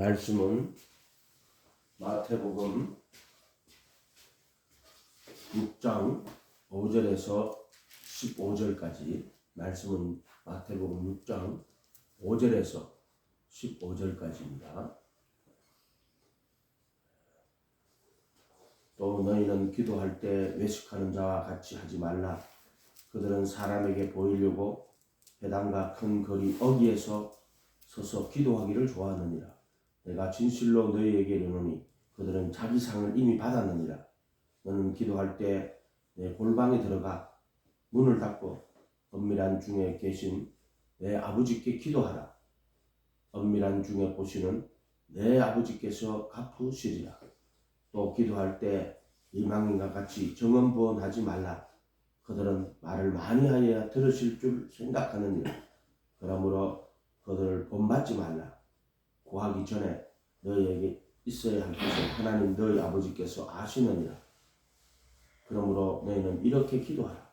말씀은 마태복음 6장 5절에서 15절까지 말씀은 마태복음 6장 5절에서 15절까지입니다. 또 너희는 기도할 때 외식하는 자와 같이 하지 말라. 그들은 사람에게 보이려고 회당과 큰 거리 어귀에서 서서 기도하기를 좋아하느니라. 내가 진실로 너희에게 이르노니 그들은 자기 상을 이미 받았느니라. 너는 기도할 때 내 골방에 들어가 문을 닫고 은밀한 중에 계신 내 아버지께 기도하라. 은밀한 중에 보시는 내 아버지께서 갚으시리라. 또 기도할 때 이방인과 같이 정언부언하지 말라. 그들은 말을 많이 하여야 들으실 줄 생각하느니라. 그러므로 그들을 본받지 말라. 구하기 전에 너희에게 있어야 할 것을 하나님 너희 아버지께서 아시느니라. 그러므로 너희는 이렇게 기도하라.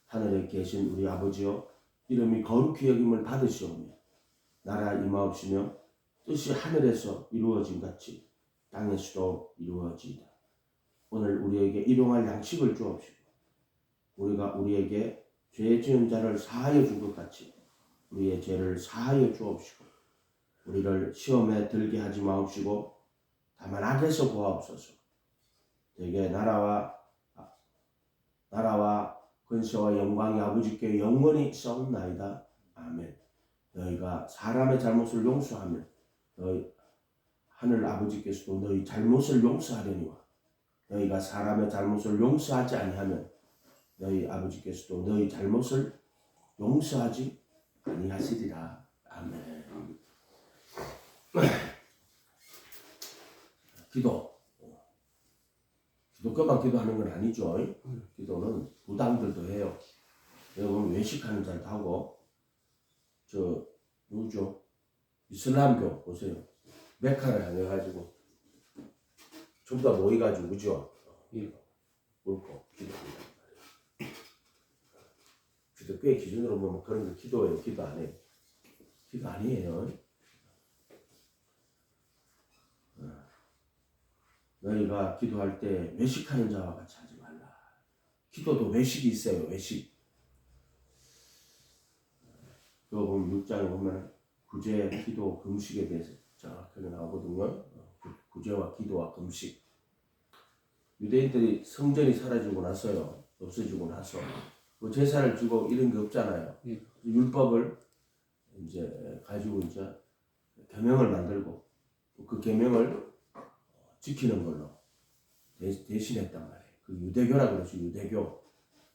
하늘에 계신 우리 아버지여, 이름이 거룩히 여김을 받으시오며 나라 임하옵시며 뜻이 하늘에서 이루어진 같이 땅에서도 이루어지이다. 오늘 우리에게 일용할 양식을 주옵시고 우리가 우리에게 죄 지은 자를 사하여 준 것 같이 우리의 죄를 사하여 주옵시고 우리를 시험에 들게 하지 마옵시고 다만 악에서 구하옵소서. 대개 나라와 권세와 영광이 아버지께 영원히 있사옵나이다. 아멘. 너희가 사람의 잘못을 용서하면 너희 하늘 아버지께서도 너희 잘못을 용서하려니와 너희가 사람의 잘못을 용서하지 아니하면 너희 아버지께서도 너희 잘못을 용서하지 아니하시리라. 아멘. 기독교만 기도하는 건 아니죠. 기도는 무당들도 해요. 여러분 외식하는 자도 하고, 누구죠? 이슬람교 보세요. 메카를 향해 가지고 전부 다 모여가지고 그죠? 옳고 기도한단 말이에요. 기독교의 기준으로 보면 그런 거 기도예요. 기도 안 해요. 기도 아니에요. 너희가 기도할 때 외식하는 자와 같이 하지 말라. 기도도 외식이 있어요. 외식. 요번 6장에 보면 구제, 기도, 금식에 대해서 정확하게 나오거든요. 구제와 기도와 금식. 유대인들이 성전이 사라지고 나서요. 없어지고 나서 그 제사를 주고 이런 게 없잖아요. 율법을 이제 가지고 이제 계명을 만들고 그 계명을 지키는 걸로 대신했단 말이에요. 그 유대교라고 그러죠. 유대교.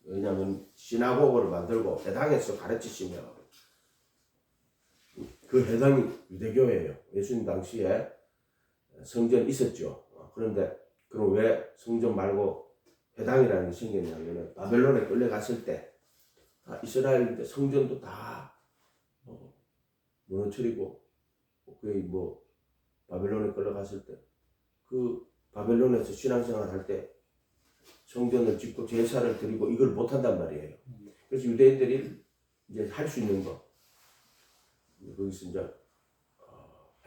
왜냐하면 시나고그를 만들고 회당에서 가르치시며 그 회당이 유대교예요. 예수님 당시에 성전 있었죠. 그런데 그럼 왜 성전 말고 회당이라는 게 생겼냐면 바벨론에 끌려갔을 때 이스라엘 성전도 다 무너뜨리고 거의 바벨론에 끌려갔을 때 그 바벨론에서 신앙생활 할 때 성전을 짓고 제사를 드리고 이걸 못한단 말이에요. 그래서 유대인들이 이제 할 수 있는 거 거기서 이제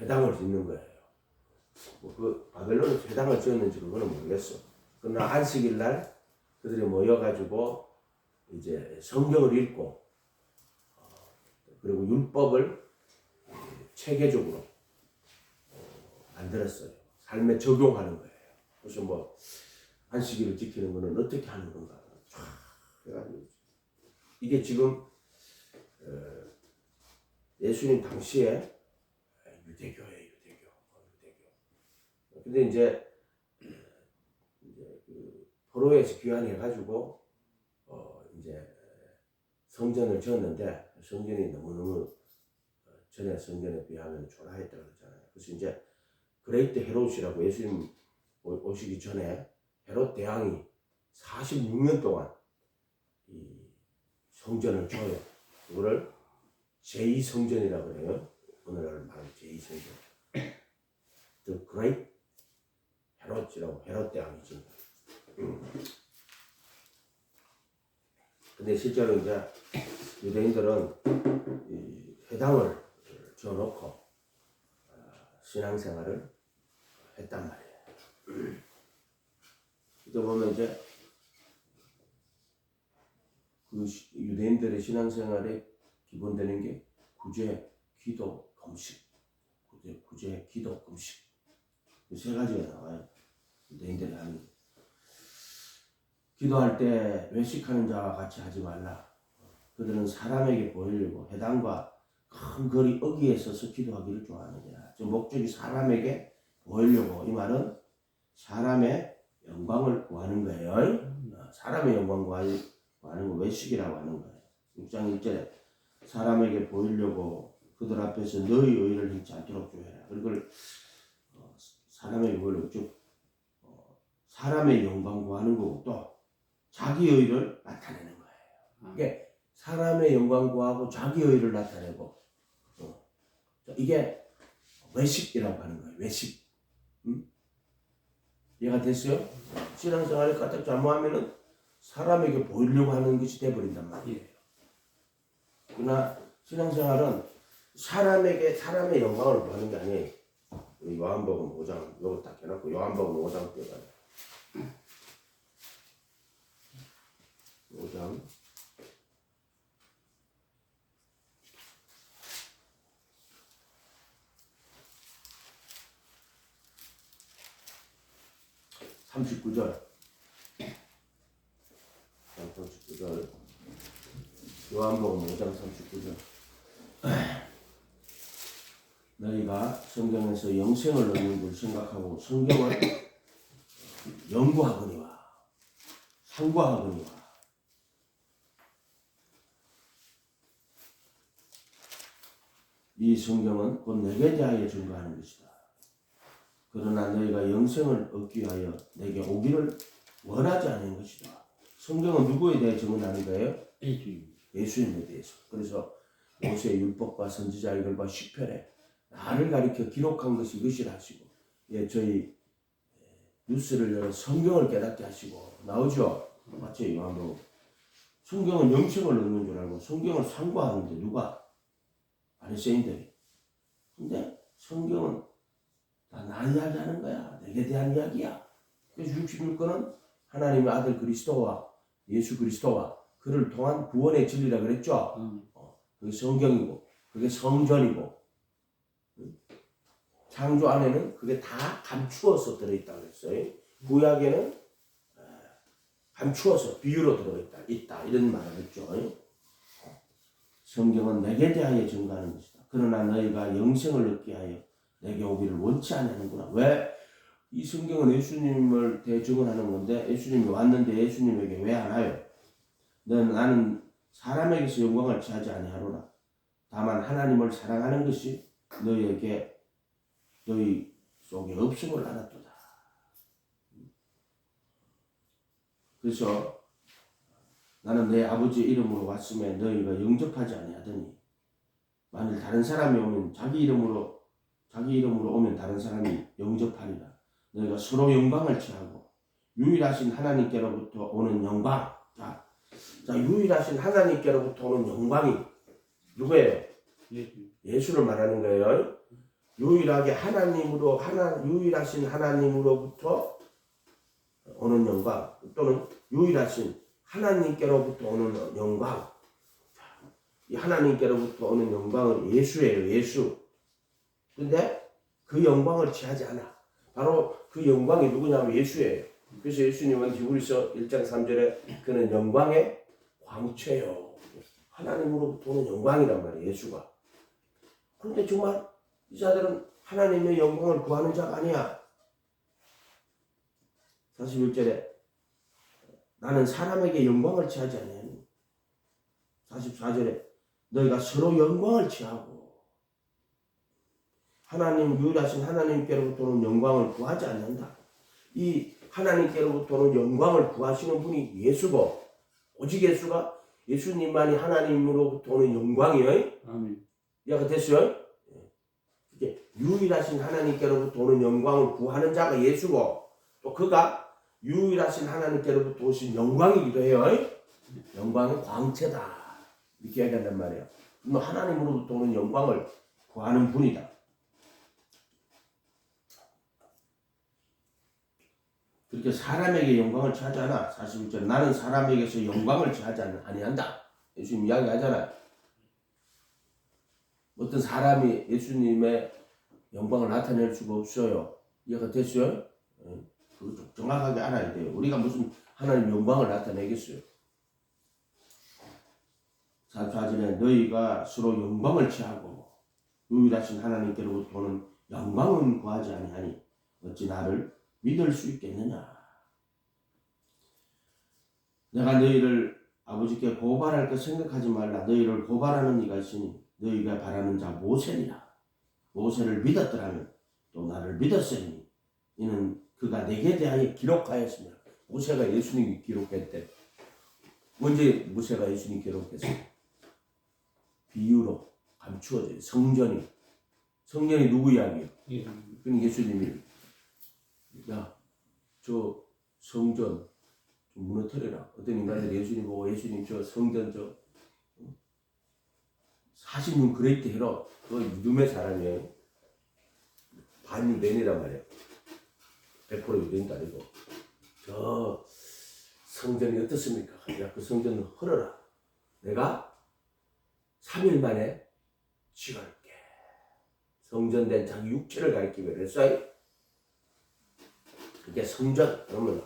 회당을 짓는 거예요. 그 바벨론에서 회당을 지었는지 그거는 모르겠어. 그러나 안식일 날 그들이 모여가지고 이제 성경을 읽고 그리고 율법을 체계적으로 만들었어요. 삶에 적용하는 거예요. 그래서 안식일을 지키는 거는 어떻게 하는 건가. 이게 지금 예수님 당시에 유대교예요. 유대교. 근데 이제 그 포로에서 귀환해가지고 이제 성전을 지었는데 성전이 너무너무 전에 성전에 비하면 초라했다 그러잖아요. 그래서 이제 그레이트 헤롯이라고 예수님 오시기 전에 헤롯 대왕이 46년 동안 이 성전을 줘요. 그거를 제2성전이라고 해요. 오늘날 말하는 제2성전. The Great 헤롯이라고 헤롯 대왕이지. 근데 실제로 이제 유대인들은 이 회당을 지어놓고 신앙생활을 했단 말이에요. 또 보면 이제 그 유대인들의 신앙생활에 기본되는 게 구제, 기도, 금식. 구제, 기도, 금식. 세 가지가 나와요. 유대인들이 하는 게. 기도할 때 외식하는 자와 같이 하지 말라. 그들은 사람에게 보이려고 회당과 큰 거리 어귀에 서서 기도하기를 좋아하느니라. 저 목적이 사람에게 보이려고, 이 말은 사람의 영광을 구하는 거예요. 사람의 영광 구하는 거 외식이라고 하는 거예요. 6장 1절에 사람에게 보이려고 그들 앞에서 너희 의를 행치 않도록 조회라. 그걸 사람에게 보이려고 쭉 사람의 영광 구하는 거고 또 자기 의를 나타내는 거예요. 이게 사람의 영광 구하고 자기 의를 나타내고 이게 외식이라고 하는 거예요. 외식. 이해가 됐어요? 신앙생활을 까딱 잘못하면은 사람에게 보이려고 하는 것이 돼버린단 말이에요. 그러나 신앙생활은 사람의 영광을 구하는 게 아니에요. 요한복음 5장 요거 딱 해놓고 요한복음 5장 떼봐요. 5장 39절 요한복음 5장 39절 너희가 성경에서 영생을 얻는 줄 생각하고 성경을 연구하거니와 상고하거니와 이 성경은 곧 내게 대하여 증거하는 것이다. 그러나 너희가 영생을 얻기 위하여 내게 오기를 원하지 않은 것이다. 성경은 누구에 대해 증언하는 거예요? 예수님에 대해서. 그래서 모세의 율법과 선지자의 글과 시편에 나를 가리켜 기록한 것이 이것이라 하시고, 저희 뉴스를 열어 성경을 깨닫게 하시고 나오죠. 맞죠? 요한복음. 성경은 영생을 얻는 줄 알고 성경을 상고하는데 누가? 바리새인들이. 근데 성경은 다 나 이야기하는 거야. 내게 대한 이야기야. 그래서 66권은 하나님의 아들 그리스도와 예수 그리스도와 그를 통한 구원의 진리라 그랬죠. 그게 성경이고 그게 성전이고 창조 안에는 그게 다 감추어서 들어있다 그랬어요. 구약에는 감추어서 비유로 들어있다 이런 말을 했죠. 성경은 내게 대하여 증거하는 것이다. 그러나 너희가 영생을 얻게 하여 내게 오기를 원치 않는구나. 왜? 이 성경은 예수님을 대증언하는 건데 예수님이 왔는데 예수님에게 왜 안 와요? 나는 사람에게서 영광을 취하지 아니하노라. 다만 하나님을 사랑하는 것이 너희 속에 없음을 알았도다. 그래서 나는 내 아버지 이름으로 왔음에 너희가 영접하지 아니하더니 만일 다른 사람이 오면 자기 이름으로 오면 다른 사람이 영접하리라. 너희가 서로 영광을 취하고 유일하신 하나님께로부터 오는 영광. 자, 유일하신 하나님께로부터 오는 영광이 누구예요? 예수를 말하는 거예요. 유일하신 하나님으로부터 오는 영광 또는 유일하신 하나님께로부터 오는 영광. 이 하나님께로부터 오는 영광은 예수예요. 예수. 근데 그 영광을 취하지 않아. 바로 그 영광이 누구냐면 예수예요. 그래서 예수님은 히브리서 1장 3절에 그는 영광의 광채요. 하나님으로부터 오는 영광이란 말이에요. 예수가. 그런데 정말 이 자들은 하나님의 영광을 구하는 자가 아니야. 41절에 나는 사람에게 영광을 취하지 아니하니 44절에 너희가 서로 영광을 취하고 유일하신 하나님께로부터 오는 영광을 구하지 않는다. 이 하나님께로부터 오는 영광을 구하시는 분이 예수고 오직 예수님만이 하나님으로부터 오는 영광이에요. 아멘. 이해가 됐어요? 이게 유일하신 하나님께로부터 오는 영광을 구하는 자가 예수고 또 그가 유일하신 하나님께로부터 오신 영광이기도 해요. 영광의 광채다. 이렇게 얘기한단 말이에요. 하나님으로부터 오는 영광을 구하는 분이다. 그렇게 사람에게 영광을 취하지 않아. 41절 나는 사람에게서 영광을 취하지 아니한다. 예수님 이야기하잖아요. 어떤 사람이 예수님의 영광을 나타낼 수가 없어요. 이해가 됐어요? 그거 좀 정확하게 알아야 돼요. 우리가 무슨 하나님 영광을 나타내겠어요? 44절에 너희가 서로 영광을 취하고 유일하신 하나님께로부터는 영광은 구하지 아니하니 어찌 나를 믿을 수 있겠느냐. 내가 너희를 아버지께 고발할 것 생각하지 말라. 너희를 고발하는 이가 있으니 너희가 바라는 자 모세니라. 모세를 믿었더라면 또 나를 믿었으니 이는 그가 내게 대하여 기록하였으며. 모세가 예수님이 기록했대. 언제 모세가 예수님 기록했어? 비유로 감추어져요. 성전이 누구 이야기예요? 그러니까 예수님이 야, 저 성전 좀 무너뜨려라. 어떤 인간들이 예수님 보고 예수님 저 성전 40년 그레이트 해라. 그거 믿음의 사람이에요. 반유대인이란 말이에요. 100% 유대인도 아니고. 저 성전이 어떻습니까? 야, 그 성전을 헐어라. 내가 3일 만에 지어갈게. 성전된 자기 육체를 가리키며 그랬어요. 그게 성전. 그러면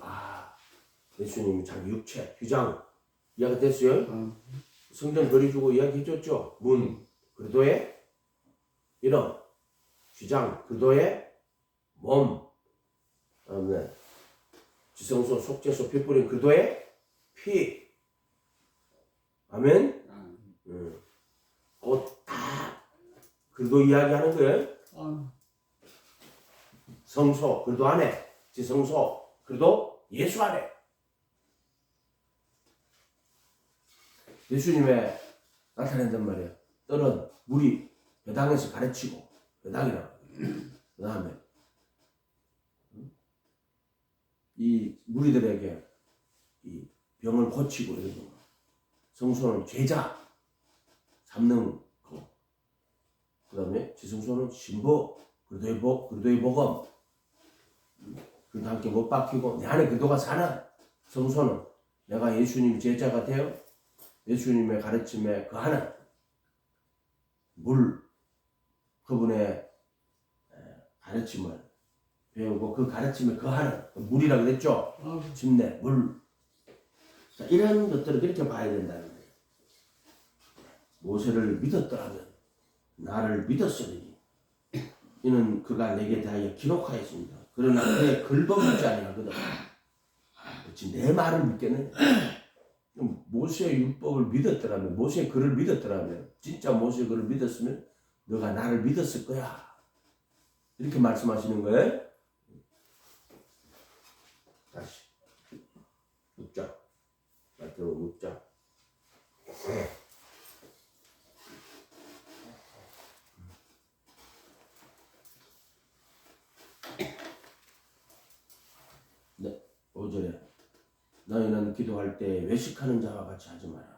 예수님이 자기 육체, 휘장 이야기 됐어요? 성전 그려주고 이야기해줬죠. 문, 그리도의 이름, 휘장, 그리도의 몸, 지성소, 속죄소, 피 뿌린 그리도의 피. 아멘? 그거 다 그리도 이야기하는 거예요. 성소, 그리도 안에, 지성소, 그리도 예수 안에. 예수님의 나타낸단 말이에요. 떨은 물이 배당에서 가르치고, 배당이라. 그 다음에 이 무리들에게 이 병을 고치고 이런 거. 성소는 제자 삼는 거. 그 다음에 지성소는 신부, 그리도의 복음. 그리도 함께 못 박히고 내 안에 그리도가 사는 성소는 내가 예수님 제자가 되어 예수님의 가르침에 거하는 물, 그분의 가르침을 배우고 그 가르침에 거하는 물이라고 그랬죠. 침례, 물. 자, 이런 것들을 그렇게 봐야 된다는 거예요. 모세를 믿었더라면 나를 믿었으니 이는 그가 내게 대하여 기록하였습니다. 그러나 그의 글도 믿지 아니하거든. 그렇지, 내 말을 믿겠느냐. 모세의 율법을 믿었더라면, 모세의 글을 믿었더라면, 진짜 모세의 글을 믿었으면 너가 나를 믿었을 거야. 이렇게 말씀하시는 거예요. 다시 6장 마태복음 6장 네, 5절에 너희는 기도할 때 외식하는 자와 같이 하지 마라.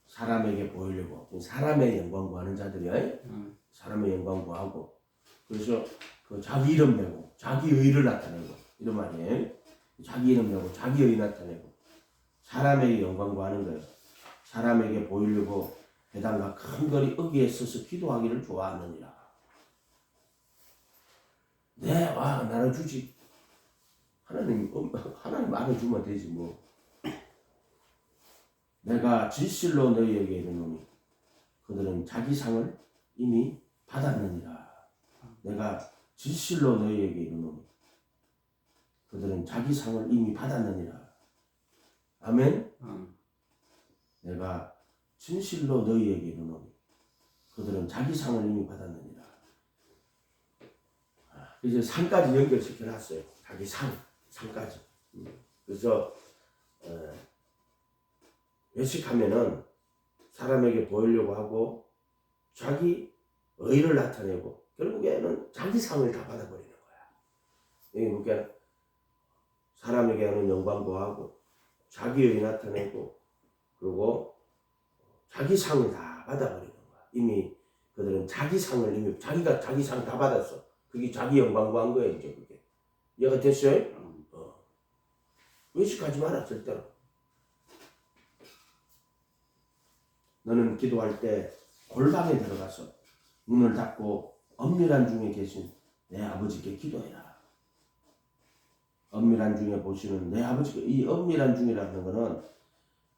사람에게 보이려고. 사람의 영광 구하는 자들이야. 사람의 영광 구하고. 그래서 그 자기 이름 내고 자기 의를 나타내고 이런 말이에요. 자기 이름 내고 자기 의 나타내고 사람에게 영광 구하는 거예요. 사람에게 보이려고 배당과 큰 거리 어귀에 서서 기도하기를 좋아하느니라. 네, 와 나눠주지. 하나님 알아주면 되지 뭐. 내가 진실로 너희에게 이르노니 그들은 자기 상을 이미 받았느니라. 내가 진실로 너희에게 이르노니 그들은 자기 상을 이미 받았느니라. 아멘. 내가 진실로 너희에게 이르노니 그들은 자기 상을 이미 받았느니라. 이제 상까지 연결시켜놨어요. 자기 상까지. 그래서 외식하면은 사람에게 보이려고 하고 자기 의를 나타내고 결국에는 자기 상을 다 받아버리는 거야. 그러니까 사람에게 하는 영광도 하고 자기 의 나타내고 그리고 자기 상을 다 받아버리는 거야. 이미 그들은 자기 상을 이미 자기가 자기 상 다 받았어. 그게 자기 영광 구한 거예요. 이제 그게 이해가 됐어요? 외식하지 마라 절대로. 너는 기도할 때 골방에 들어가서 문을 닫고 엄밀한 중에 계신 내 아버지께 기도해라. 엄밀한 중에 보시는 내 아버지께, 이 엄밀한 중이라는 거는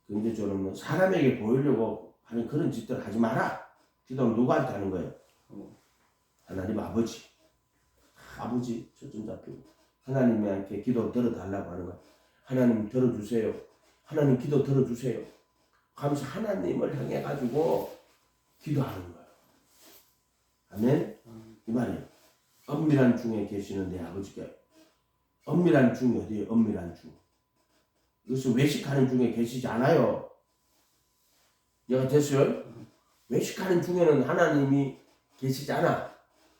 근데저는 사람에게 보이려고 하는 그런 짓들 하지 마라. 기도는 누구한테 하는 거예요? 하나님 아버지. 아버지 초점 잡히고 하나님한테 기도 들어달라고 하는 거예요. 하나님 들어주세요. 하나님 기도 들어주세요. 하면서 하나님을 향해 가지고 기도하는 거예요. 아멘. 이 말이에요. 엄밀한 중에 계시는 내 아버지께. 엄밀한 중이 어디에요? 엄밀한 중. 이것은 외식하는 중에 계시지 않아요. 얘가 됐어요? 외식하는 중에는 하나님이 계시지 않아.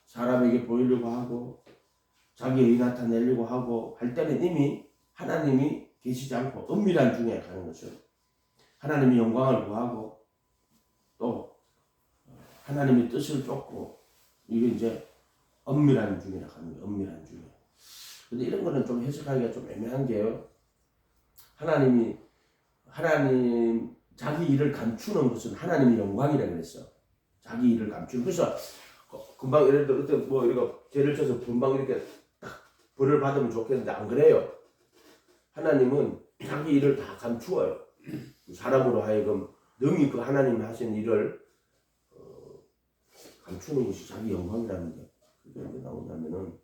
사람에게 보이려고 하고 자기 의 나타내려고 하고 할 때는 이미 하나님이 계시지 않고 엄밀한 중에 가는 거죠. 하나님이 영광을 구하고 또 하나님의 뜻을 쫓고 이게 이제 엄밀한 중이라 하는 거예요. 엄밀한 중에. 근데 이런 거는 좀 해석하기가 좀 애매한 게요. 하나님 자기 일을 감추는 것은 하나님의 영광이라고 그랬어. 자기 일을 감추는. 그래서 금방 예를 들어 뭐 이렇게 죄를 져서 금방 이렇게 딱 벌을 받으면 좋겠는데 안 그래요. 하나님은 자기 일을 다 감추어요. 사람으로 하여금 능히 그 하나님이 하신 일을 감추는 것이 자기 영광이라는 게 그게 왜 나오냐면은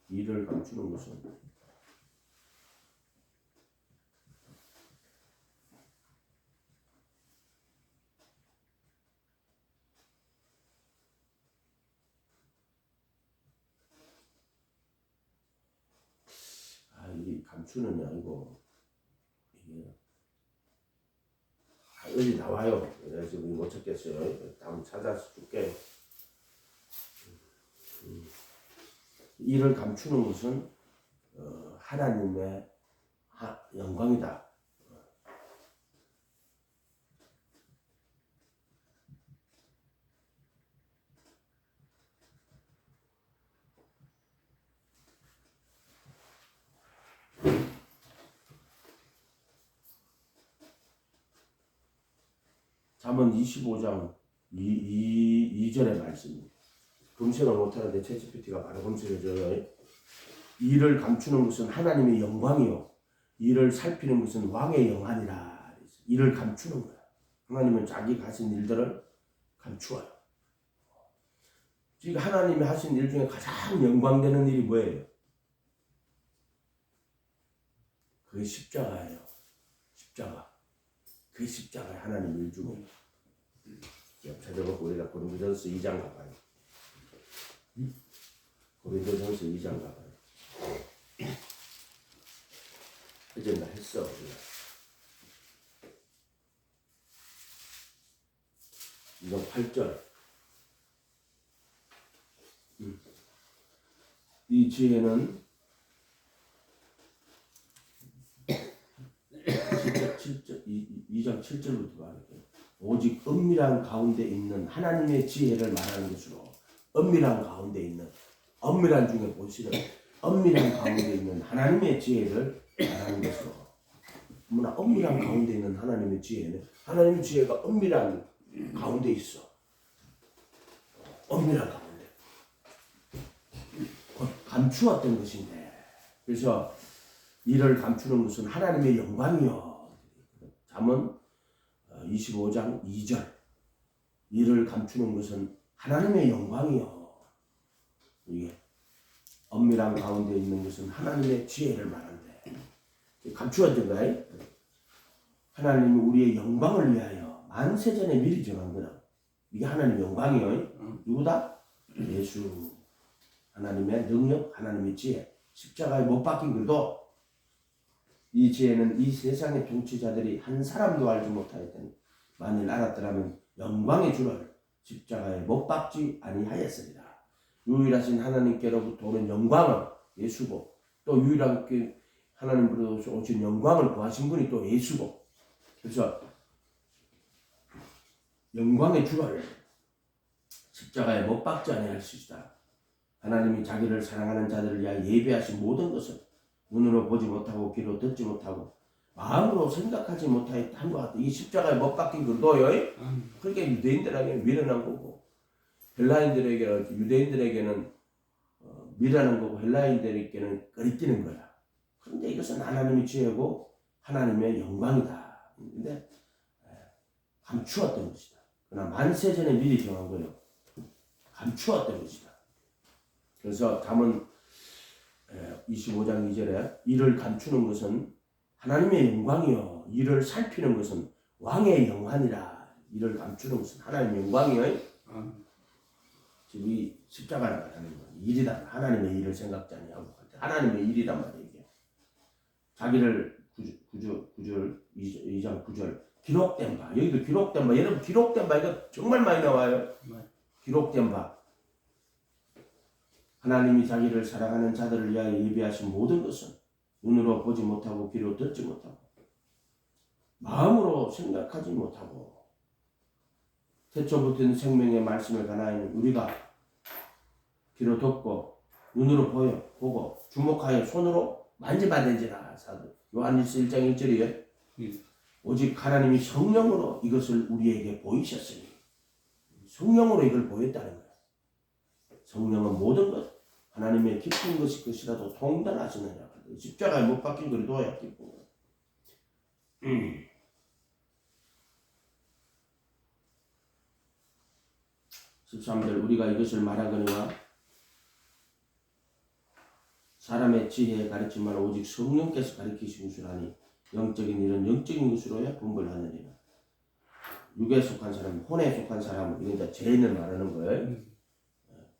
일을 감추는 것은 이 감추는 게 아니고 이게 어디 나와요. 내가 지금 못 찾겠어요. 다음 찾아서 줄게. 일을 감추는 것은 하나님의 영광이다. 잠언 25장 2절의 말씀입니다. 검색을 못하는데 챗GPT가 바로 검색해줘요. 이를 감추는 것은 하나님의 영광이요 이를 살피는 것은 왕의 영안이라. 이를 감추는 거야. 하나님은 자기가 하신 일들을 감추어요. 지금 하나님이 하신 일 중에 가장 영광되는 일이 뭐예요? 그게 십자가예요. 십자가. 그 십자가의 하나님 일 중에 찾아보고 우리가 고린도전서 2장 가봐요. 고린도전서 2장 가봐요. 어젠가 했어 우리가. 이거 8절. 이 지혜는 2장 7절부터 말할게요. 오직 은밀한 가운데 있는 하나님의 지혜를 말하는 것으로 은밀한 가운데 있는 엄밀한 중에 보시는 엄밀한 가운데 있는 하나님의 지혜를 말하는 것으로. 뭐나 엄밀한 가운데 있는 하나님의 지혜는 하나님의 지혜가 엄밀한 가운데 있어. 엄밀한 가운데 감추었던 것인데 그래서 이를 감추는 것은 하나님의 영광이요. 잠언 25장 2절 이를 감추는 것은 하나님의 영광이요. 이게 엄밀한 가운데 있는 것은 하나님의 지혜를 말한대. 감추었던 거야. 하나님이 우리의 영광을 위하여 만세전에 미리 정한 거라. 이게 하나님의 영광이요. 누구다? 예수. 하나님의 능력, 하나님의 지혜. 십자가에 못 박힌 그도 이 지혜는 이 세상의 통치자들이 한 사람도 알지 못하였더니 만일 알았더라면 영광의 주를 십자가에 못 박지 아니하였으리라. 유일하신 하나님께로부터 오는 영광은 예수고 또 유일하게 하나님으로부터 오신 영광을 구하신 분이 또 예수고 그래서 영광의 주를 십자가에 못 박지 아니할 수 있다. 하나님이 자기를 사랑하는 자들을 위하여 예비하신 모든 것은 눈으로 보지 못하고 귀로 듣지 못하고 마음으로 생각하지 못한 것 같아. 이 십자가에 못 박힌 그도요. 그러니까 유대인들에게 미련한 거고 유대인들에게는 미라는 거고 헬라인들에게는 끓이끼는 거야. 그런데 이것은 하나님의 지혜고 하나님의 영광이다. 근데 감추었던 것이다. 그러나 만세 전에 미리 정한 거예요. 감추었던 것이다. 그래서 잠언 25장 2절에 이를 감추는 것은 하나님의 영광이요 이를 살피는 것은 왕의 영환이라. 이를 감추는 것은 하나님의 영광이요. 지금 이 십자가를 말하는 거예요. 일이다. 하나님의 일을 생각지 아니하고 하나님의 일이란 말이에요. 이게. 자기를 2장 9절 기록된 바. 여기도 기록된 바. 여러분 기록된 바 이거 정말 많이 나와요. 기록된 바. 하나님이 자기를 사랑하는 자들을 위하여 예비하신 모든 것은 눈으로 보지 못하고 귀로 듣지 못하고 마음으로 생각하지 못하고 태초부터 있는 생명의 말씀을 가나이는 우리가 귀로 듣고 눈으로 보고 주목하여 손으로 만져봐야되지라. 요한일서 1장 1절이에요. 오직 하나님이 성령으로 이것을 우리에게 보이셨으니 성령으로 이걸 보였다는 거예요. 성령은 모든 것 하나님의 깊은 것이 것이라도 통달하시느냐. 십자가에 못 박힌 걸 도야 깊은 거. 13절 우리가 이것을 말하거니와 사람의 지혜에 가르치면 오직 성령께서 가르치신 것이라니 영적인 일은 영적인 것으로야 분별하느니라. 육에 속한 사람, 혼에 속한 사람은 이건 이제 죄인을 말하는 거예요.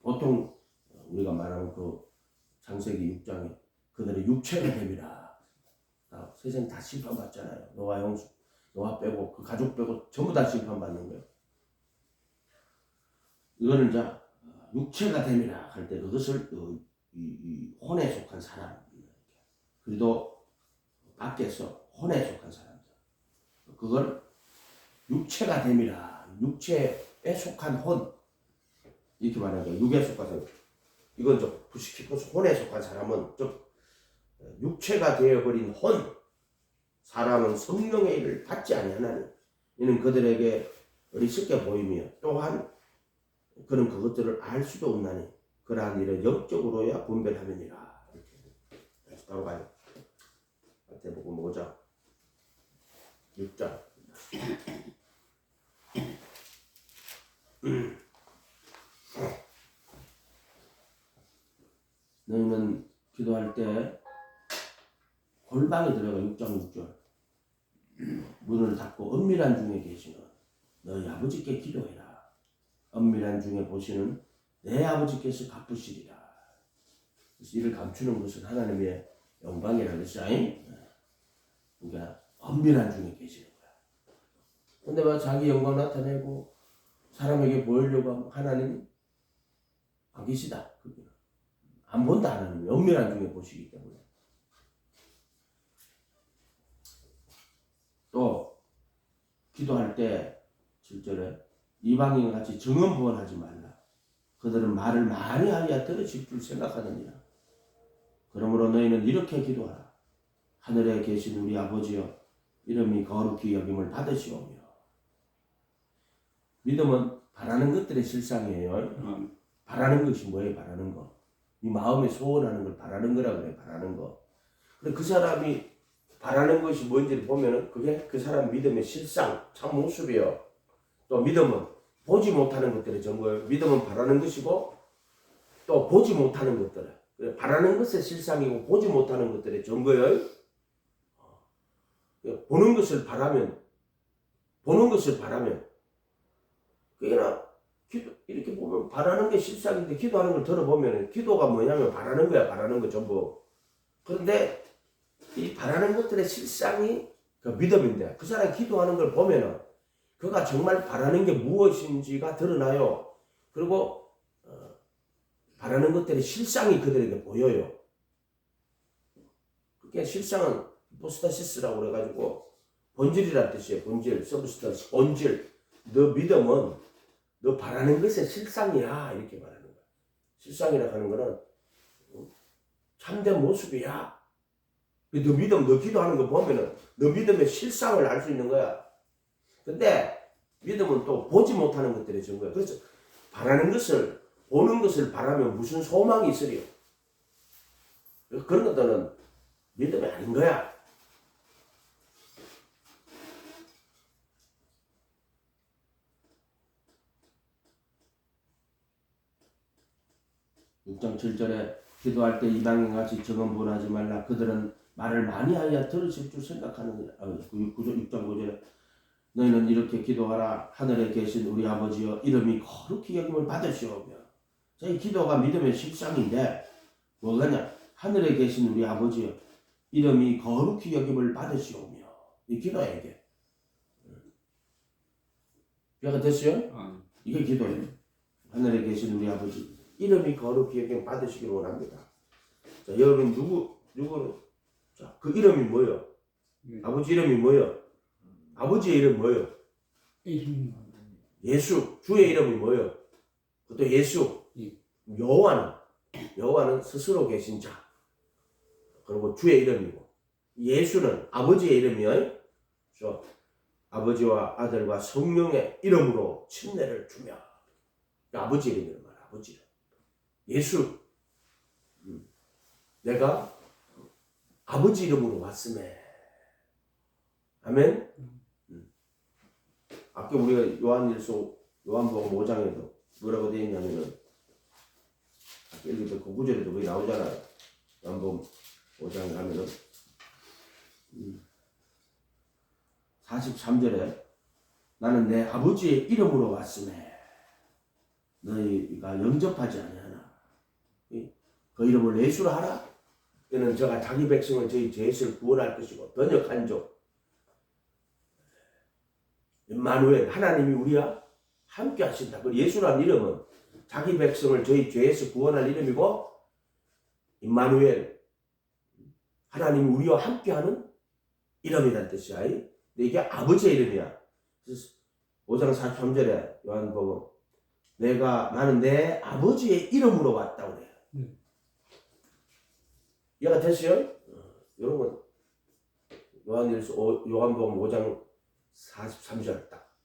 보통 우리가 말하는 그 창세기 6장에 그들의 육체가 됨이라. 세상 다 심판받잖아요. 노아 형수, 노아 빼고 그 가족 빼고 전부 다 심판받는 거예요. 이거는 이제 육체가 됨이라 할 때 그것을 이 혼에 속한 사람, 그래도 밖에서 혼에 속한 사람들, 그걸 육체가 됨이라. 육체에 속한 혼 이렇게 말하는 거예요. 육에 속한 이건 좀 부식히고 혼에 속한 사람은 좀 육체가 되어버린 혼. 사람은 성령의 일을 받지 아니하나니 이는 그들에게 어리석게 보이며 또한 그는 그것들을 알 수도 없나니 그러한 일은 영적으로야 분별하느니라. 이렇게 따로 가요. 마태복음 5장 6장 너희는 기도할 때 골방에 들어가 6장 6절 문을 닫고 은밀한 중에 계시는 너희 아버지께 기도해라. 은밀한 중에 보시는 내 아버지께서 갚으시리라. 그래서 이를 감추는 것은 하나님의 영광이라는 것이 그러니까 은밀한 중에 계시는 거야. 근데 막 자기 영광 나타내고 사람에게 보이려고 하면 하나님이 안 계시다. 안 본다. 하나님이 은밀한 중에 보시기 때문에. 또 기도할 때 7절에 이방인 같이 정언부언하지 말라. 그들은 말을 많이 하여 들으실 줄 생각하느니라. 그러므로 너희는 이렇게 기도하라. 하늘에 계신 우리 아버지여 이름이 거룩히 여김을 받으시오며. 믿음은 바라는 것들의 실상이에요. 바라는 것이 뭐예요? 바라는 거. 이 마음에 소원하는 걸 바라는 거라 그래. 바라는 거. 그래 그 사람이 바라는 것이 뭔지를 보면은 그게 그 사람 믿음의 실상, 참 모습이요. 또 믿음은 보지 못하는 것들의 증거예요. 믿음은 바라는 것이고 또 보지 못하는 것들. 바라는 것의 실상이고 보지 못하는 것들의 증거예요. 보는 것을 바라면 그게나 기도 이렇게 보면 바라는 게 실상인데 기도하는 걸 들어보면 기도가 뭐냐면 바라는 거야. 바라는 거 전부. 그런데 이 바라는 것들의 실상이 그 믿음인데 그 사람이 기도하는 걸 보면은 그가 정말 바라는 게 무엇인지가 드러나요. 그리고 바라는 것들의 실상이 그들에게 보여요. 그게 실상은 포스타시스라고 그래가지고 본질이라는 뜻이에요. 본질, 서브스탄스, 본질. 너 믿음은 너 바라는 것의 실상이야. 이렇게 말하는 거야. 실상이라 하는 거는 참된 모습이야. 너 믿음, 너 기도하는 거 보면은 너 믿음의 실상을 알 수 있는 거야. 근데 믿음은 또 보지 못하는 것들이 준 거야. 그래서 바라는 것을, 보는 것을 바라면 무슨 소망이 있으리요. 그런 것들은 믿음이 아닌 거야. (6장 7절에) 기도할 때 이방인같이 정언분하지 말라. 그들은 말을 많이 하여 들으실 줄 생각하느니라. 6장 9절에 너희는 이렇게 기도하라. 하늘에 계신 우리 아버지여 이름이 거룩히 여김을 받으시오며. 이 기도가 믿음의 실상인데 뭐가냐? 하늘에 계신 우리 아버지여 이름이 거룩히 여김을 받으시오며. 이 기도야 이게. 이해가 됐어요? 이게 기도예요. 하늘에 계신 우리 아버지 이름이 거룩히 여김을 받으시기를 원합니다. 자, 여러분 누구는 자, 그 이름이 뭐예요? 아버지 이름이 뭐예요? 아버지의 이름 뭐예요? 예수. 주의 이름이 뭐예요? 그것도 예수. 여호와는 스스로 계신 자. 그리고 주의 이름이고, 예수는 아버지의 이름이에요. 그래서 아버지와 아들과 성령의 이름으로 침례를 주며, 아버지 이름이란 말이야. 아버지 이름. 예수. 내가 아버지 이름으로 왔음에. 아멘. 아까 우리가 요한복음 5장에도 뭐라고 되어 있냐면은 아까 읽었던 그 구절에도 거기 나오잖아요. 요한복음 5장에 가면은 43절에 나는 내 아버지의 이름으로 왔음에 너희가 영접하지 아니하나. 그 이름을 예수라 하라. 이는 저가 자기 백성을 저희 죄에서 구원할 것이고 번역한 족 임마누엘 하나님이 우리와 함께 하신다. 그 예수라는 이름은 자기 백성을 저희 죄에서 구원할 이름이고 임마누엘 하나님이 우리와 함께하는 이름이란 뜻이야. 근데 이게 아버지의 이름이야. 5장 43절에 요한복음 나는 내 아버지의 이름으로 왔다고 그래요. 이해가 됐어요? 여러분 요한복음 5장 43절 딱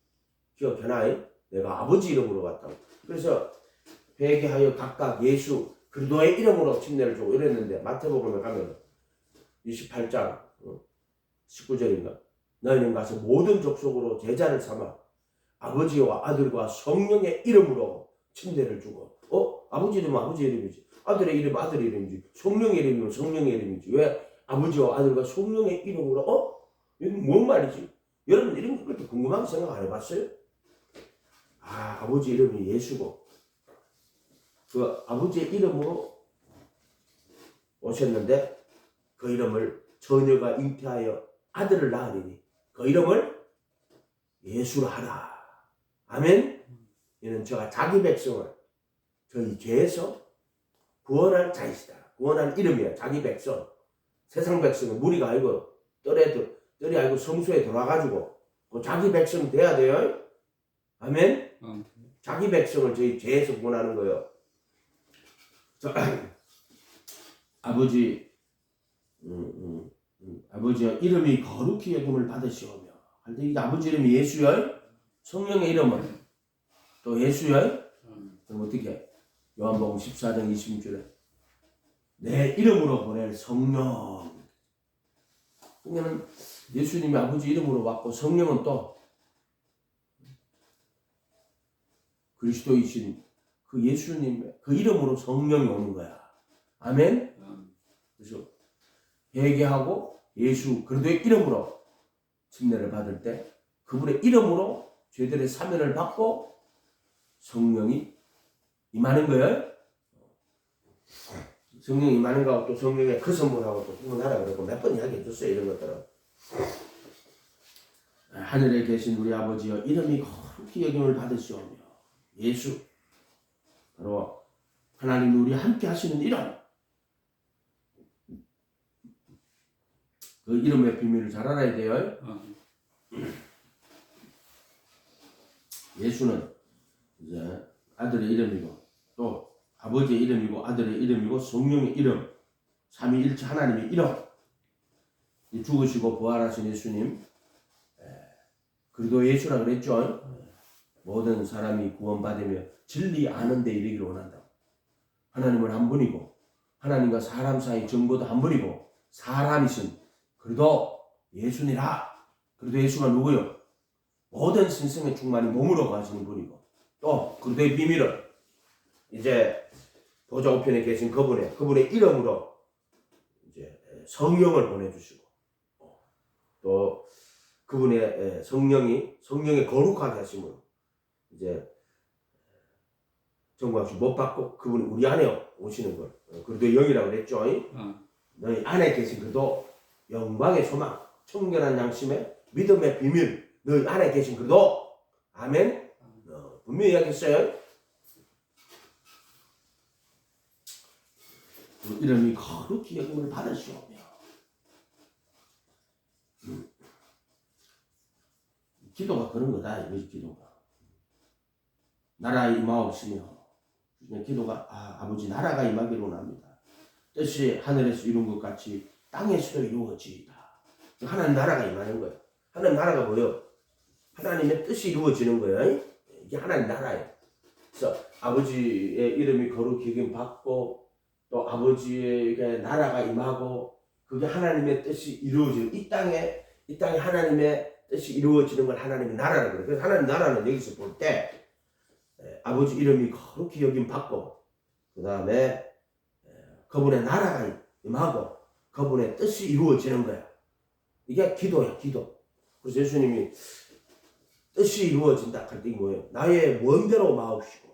기억해놔요. 내가 아버지 이름으로 왔다고. 그래서 회개하여 각각 예수 그리스도의 이름으로 침례를 주고 이랬는데 마태복음에 가면 28장 19절인가 너희는 가서 모든 족속으로 제자를 삼아 아버지와 아들과 성령의 이름으로 침례를 주고 아버지 이름은 아버지 이름이지 아들의 이름은 아들의 이름이지 성령의 이름이면 성령의 이름이지 왜 아버지와 아들과 성령의 이름으로 이건 뭔 말이지? 여러분 이런 거 그렇게 궁금하게 생각 안 해봤어요? 아버지 이름이 예수고 그 아버지의 이름으로 오셨는데 그 이름을 처녀가 잉태하여 아들을 낳으리니 그 이름을 예수라 하라. 아멘. 이는 저가 자기 백성을 저희 죄에서 구원할 자이시다. 구원할 이름이야. 자기 백성. 세상 백성은 무리가 아니고 뜰이 아니고 성소에 들어와가지고 그 자기 백성 돼야 돼요. 아멘. 자기 백성을 저희 죄에서 구원하는 거예요. 아버지여 이름이 거룩히 여김을 받으시오며. 근데 이 아버지 이름이 예수여. 성령의 이름은 또 예수여. 그럼 어떻게 해? 요한복음 14장 26절에 내 이름으로 보낼 성령. 그러면 예수님이 아버지 이름으로 왔고 성령은 또 그리스도이신 그 예수님의 그 이름으로 성령이 오는 거야. 아멘. 그래서 회개하고 예수 그리스도의 이름으로 침례를 받을 때 그분의 이름으로 죄들의 사면을 받고 성령이 임하는 거예요. 성령이 임하는 거하고 또 성령의 그 선물하고 또 구분하라 그러고 몇 번 이야기해 줬어요. 이런 것들은. 하늘에 계신 우리 아버지여 이름이 거룩히 여김을 받으시오며. 예수 바로 하나님이 우리 함께 하시는 이름. 그 이름의 비밀을 잘 알아야 돼요. 예수는 이제 아들의 이름이고 또 아버지의 이름이고 아들의 이름이고 성령의 이름, 삼위일체 하나님의 이름. 죽으시고 부활하신 예수님, 그리도 예수라 그랬죠. 모든 사람이 구원받으며 진리 아는 데 이르기를 원한다. 하나님은 한 분이고 하나님과 사람 사이 정보도 한 분이고 사람이신 그리도 예수니라. 그리도 예수가 누구요? 모든 신성의 충만이 몸으로 가시는 분이고, 또 그리도의 비밀을 이제 보좌 우편에 계신 그분의 이름으로 이제 성령을 보내주시고, 또 그분의 성령의 거룩하게 하심으로 이제 정부학식 못 받고 그분이 우리 안에 오시는 걸 그리도 영이라고 그랬죠. 너희 안에 계신 그도 영광의 소망, 청결한 양심의 믿음의 비밀, 너희 안에 계신 그도. 아멘. 분명히 이야기했어요. 그 이름이 거룩히 여김을 받으시오며. 기도가 그런 거다. 이것이 기도가. 나라 임하옵시며. 기도가 아버지 나라가 임하기로 원합니다. 뜻이 하늘에서 이룬 것 같이 땅에서도 이루어지이다. 하나님 나라가 임하는 거예요. 하나님 나라가 뭐예요? 하나님의 뜻이 이루어지는 거예요. 이게 하나님 나라예요. 그래서 아버지의 이름이 거룩히 여김 받고 또 아버지의 나라가 임하고 그게 하나님의 뜻이 이루어지는 이 땅에 하나님의 뜻이 이루어지는 걸 하나님의 나라라고 그래요. 그래서 하나님 나라는 여기서 볼 때 아버지 이름이 거룩히 여김 받고 그 다음에 그분의 나라가 임하고 그분의 뜻이 이루어지는 거야. 이게 기도야, 기도. 그래서 예수님이 뜻이 이루어진다 할 때 뭐예요? 나의 원대로 마옵시고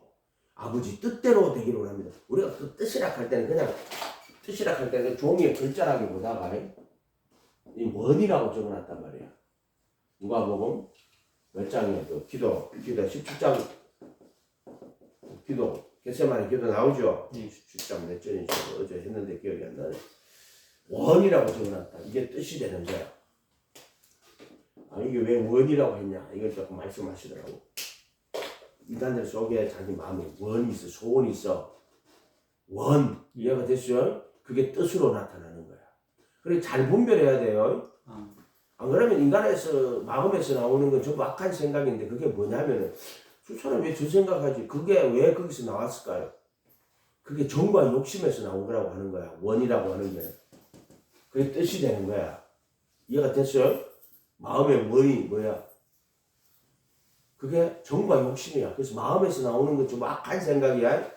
아버지 뜻대로 되기를 원합니다. 우리가 그 뜻이라 할 때는 그냥 뜻이라 할 때는 종이에 글자라기보다가 이 원이라고 적어놨단 말이야. 누가복음 몇 장이야? 그 기도 17장 기도 겟세마네 기도 나오죠? 17장 몇 절인지 어제 했는데 기억이 안 나네. 원이라고 적어놨다. 이게 뜻이 되는 거야. 이게 왜 원이라고 했냐? 이걸 조금 말씀하시더라고. 인간들 속에 자기 마음에 원이 있어, 소원이 있어. 원, 이해가 됐어요? 그게 뜻으로 나타나는 거야. 그래 잘 분별해야 돼요. 안 그러면 인간에서 마음에서 나오는 건 전부 악한 생각인데 그게 뭐냐면은 저 사람 왜 저 생각하지? 그게 왜 거기서 나왔을까요? 그게 정과 욕심에서 나온 거라고 하는 거야. 원이라고 하는 게. 그게 뜻이 되는 거야. 이해가 됐어요? 마음의 원이 뭐야? 그게 정과 욕심이야. 그래서 마음에서 나오는 건 좀 악한 생각이야.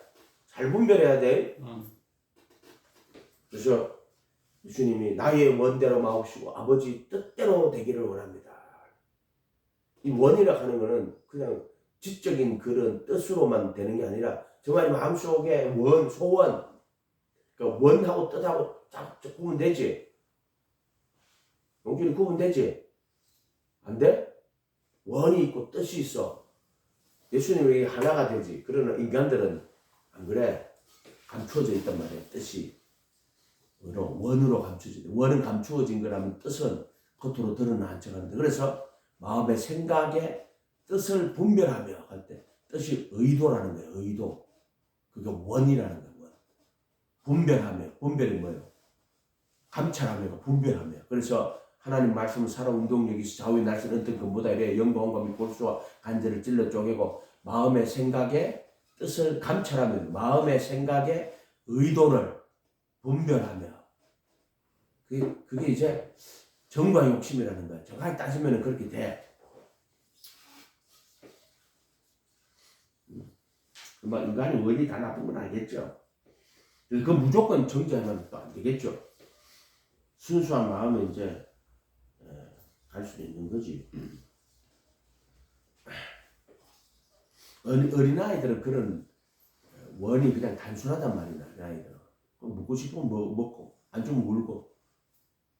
잘 분별해야 돼. 그래서 예수님이 나의 원대로 마옵시고 아버지 뜻대로 되기를 원합니다. 이 원이라 하는 거는 그냥 지적인 그런 뜻으로만 되는 게 아니라 정말 마음속에 원, 소원, 그러니까 원하고 뜻하고 딱 구분되지? 용준이 구분되지? 안 돼? 원이 있고 뜻이 있어. 예수님이 하나가 되지. 그러나 인간들은 안 그래. 감추어져 있단 말이야. 뜻이. 원으로 감추어져. 원은 감추어진 거라면 뜻은 겉으로 드러나는 척하는데. 그래서 마음의 생각에 뜻을 분별하며 할 때 뜻이 의도라는 거예요. 의도. 그게 원이라는 거예요. 원. 분별하며. 분별이 뭐예요? 감찰하며 분별하며. 그래서 하나님 말씀은 살아 운동력이 있어 좌우의 날씨는 어떤 것보다 이래 영광과 및 골수와 간절을 찔러 쪼개고 마음의 생각에 뜻을 감찰하며 마음의 생각에 의도를 분별하며 그게 이제 정과 욕심이라는 거야. 정확히 따지면 그렇게 돼. 인간이 원리 다 나쁜 건 알겠죠. 그 무조건 정죄하면 또 안 되겠죠. 순수한 마음은 이제 갈 수 있는 거지. 어린아이들은 그런 원이 그냥 단순하단 말이야. 어린아이들은 먹고 싶으면 먹고 안 주면 울고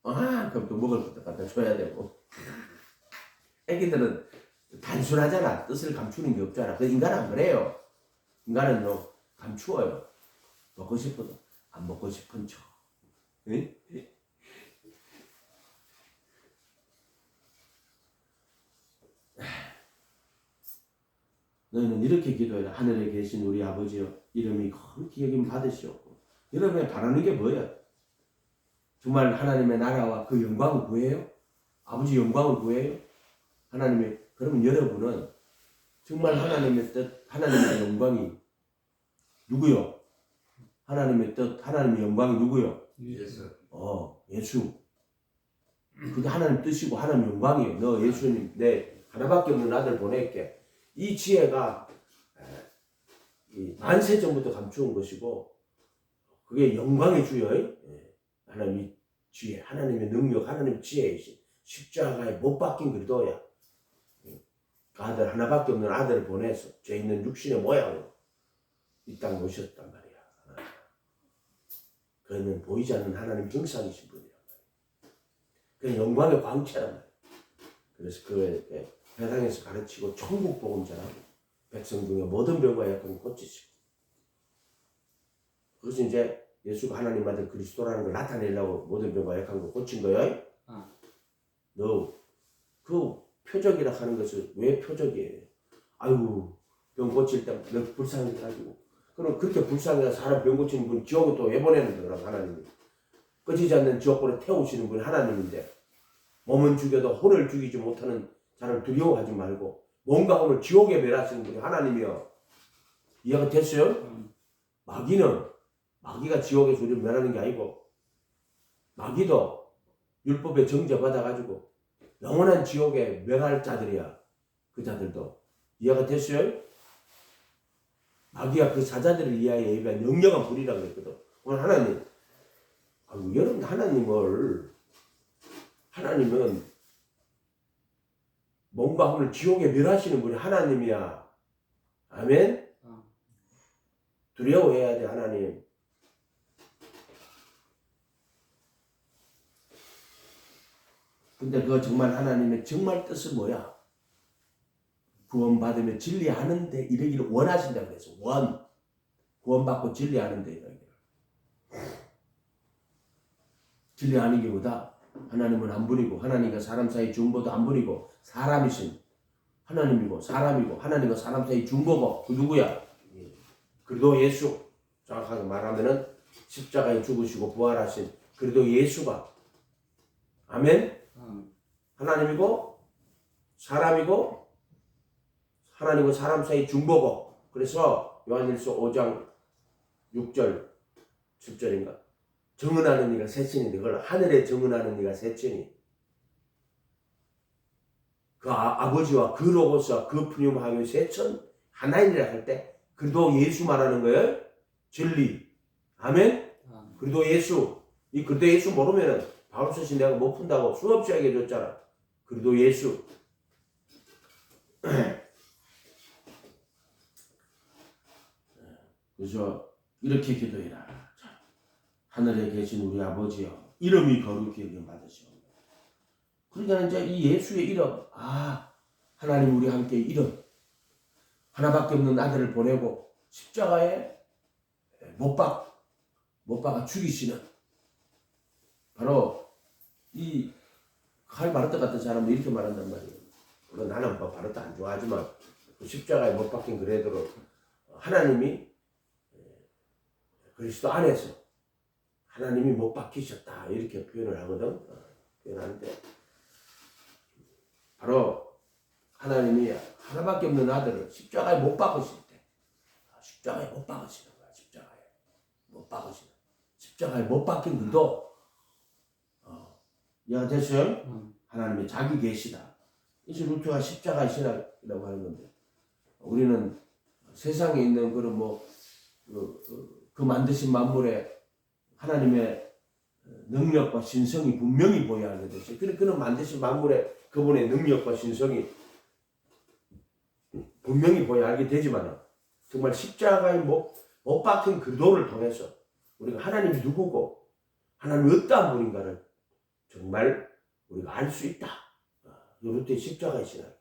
그럼 또 먹을 것도 갖다 줘야 되고. 애기들은 단순하잖아. 뜻을 감추는 게 없잖아. 그 인간은 안 그래요. 인간은 감추어요. 먹고 싶어도 안 먹고 싶은 척. 응? 너희는 이렇게 기도해라. 하늘에 계신 우리 아버지여, 이름이 거룩히 여김 받으시옵고. 여러분이 바라는 게 뭐예요? 정말 하나님의 나라와 그 영광을 구해요? 아버지 영광을 구해요? 하나님의, 그러면 여러분은 정말 하나님의 뜻, 하나님의 영광이 누구요? 하나님의 뜻, 하나님의 영광이 누구요? 예수. 예수. 그게 하나님 뜻이고 하나님 영광이에요. 너 예수님 내 하나밖에 없는 아들 보낼게. 이 지혜가 만세 전부터 감추온 것이고 그게 영광의 주요. 하나님의 지혜, 하나님의 능력, 하나님의 지혜이신 십자가에 못 박힌 그리도야. 그 아들 하나밖에 없는 아들을 보내서 죄 있는 육신의 모양으로 이 땅에 오셨단 말이야. 그는 보이지 않는 하나님 형상이신 분이란 말이야. 그 영광의 광채란 말이야. 그래서 그 세상에서 가르치고 천국 복음 전하고 백성 중에 모든 병과 약한 고치시고. 그래서 이제 예수가 하나님 아들 그리스도라는 걸 나타내려고 모든 병과 약한 거 고친 거예요. 너 그 표적이라 하는 것은 왜 표적이에요? 아유 병 고칠 때 너 불쌍해가지고 그럼 그렇게 불쌍해서 사람 병 고치는 분 지옥에 또 왜 보내는 거라고 하나님이. 꺼지지 않는 지옥불에 태우시는 분이 하나님인데 몸은 죽여도 혼을 죽이지 못하는 자를 두려워하지 말고 몸과 혼을 지옥에 멸하시는 분이 하나님이요. 이해가 됐어요? 마귀가 지옥에서 우리를 멸하는 게 아니고 마귀도 율법에 정죄받아가지고 영원한 지옥에 멸할 자들이야. 그 자들도. 이해가 됐어요? 마귀가 그 사자들을 위하여 예비한 영영한 불이라고 그랬거든. 오늘 하나님, 여러분 하나님은 몸과 혼을 지옥에 멸하시는 분이 하나님이야. 아멘? 두려워해야 돼, 하나님. 근데 그거 정말 하나님의 정말 뜻은 뭐야? 구원받으며 진리하는데 이르기를 원하신다 그래서 구원받고 진리하는데 이르기를. 진리하는 게 뭐다? 하나님은 한 분이고 하나님과 사람 사이 중보도 한 분이고 사람이신 하나님이고 사람이고 하나님과 사람 사이 중보고 그 누구야? 그리도 예수. 정확하게 말하면은 십자가에 죽으시고 부활하신 그리도 예수가 아멘? 하나님이고 사람이고 하나님과 사람 사이 중보고. 그래서 요한일서 5장 6절 7절인가 정은하는 이가 셋이니 그걸 하늘에 정은하는 이가 셋이니 그 아버지와 그 로고스와 그 푸념하여 셋은 하나이니라 할 때 그리도 예수 말하는 거예요. 진리. 아멘? 그리도 예수. 이 그리도 예수 모르면은 바울서신 내가 못 푼다고 수없이 얘기해줬잖아. 그리도 예수. 그래서 이렇게 기도해라. 하늘에 계신 우리 아버지여, 이름이 거룩히 여김 받으시오. 그러니까 이제 이 예수의 이름, 하나님 우리 함께 이름, 하나밖에 없는 아들을 보내고 십자가에 못 박아 죽이시는 바로 이 칼 바르트 같은 사람도 이렇게 말한단 말이에요. 물론 나는 바르트 안 좋아하지만 그 십자가에 못 박힌 그래도 하나님이 그리스도 안에서 하나님이 못 박히셨다 이렇게 표현을 하거든. 표현하는데 바로 하나님이 하나밖에 없는 아들을 십자가에 못 박으실 때 십자가에 못 박으시는 거야. 십자가에 못 박힌 그도 이해가 됐어요? 하나님의 자기 계시다. 이제 루트가 십자가의 신학이라고 하는 건데 우리는 세상에 있는 그런 그 만드신 만물에 하나님의 능력과 신성이 분명히 보여야 하게 되죠. 그는 만드신 만물에 그분의 능력과 신성이 분명히 보여야 하게 되지만 정말 십자가에 못 박힌 그 도를 통해서 우리가 하나님이 누구고 하나님이 어떠한 분인가를 정말 우리가 알 수 있다. 루트의 십자가의 신학.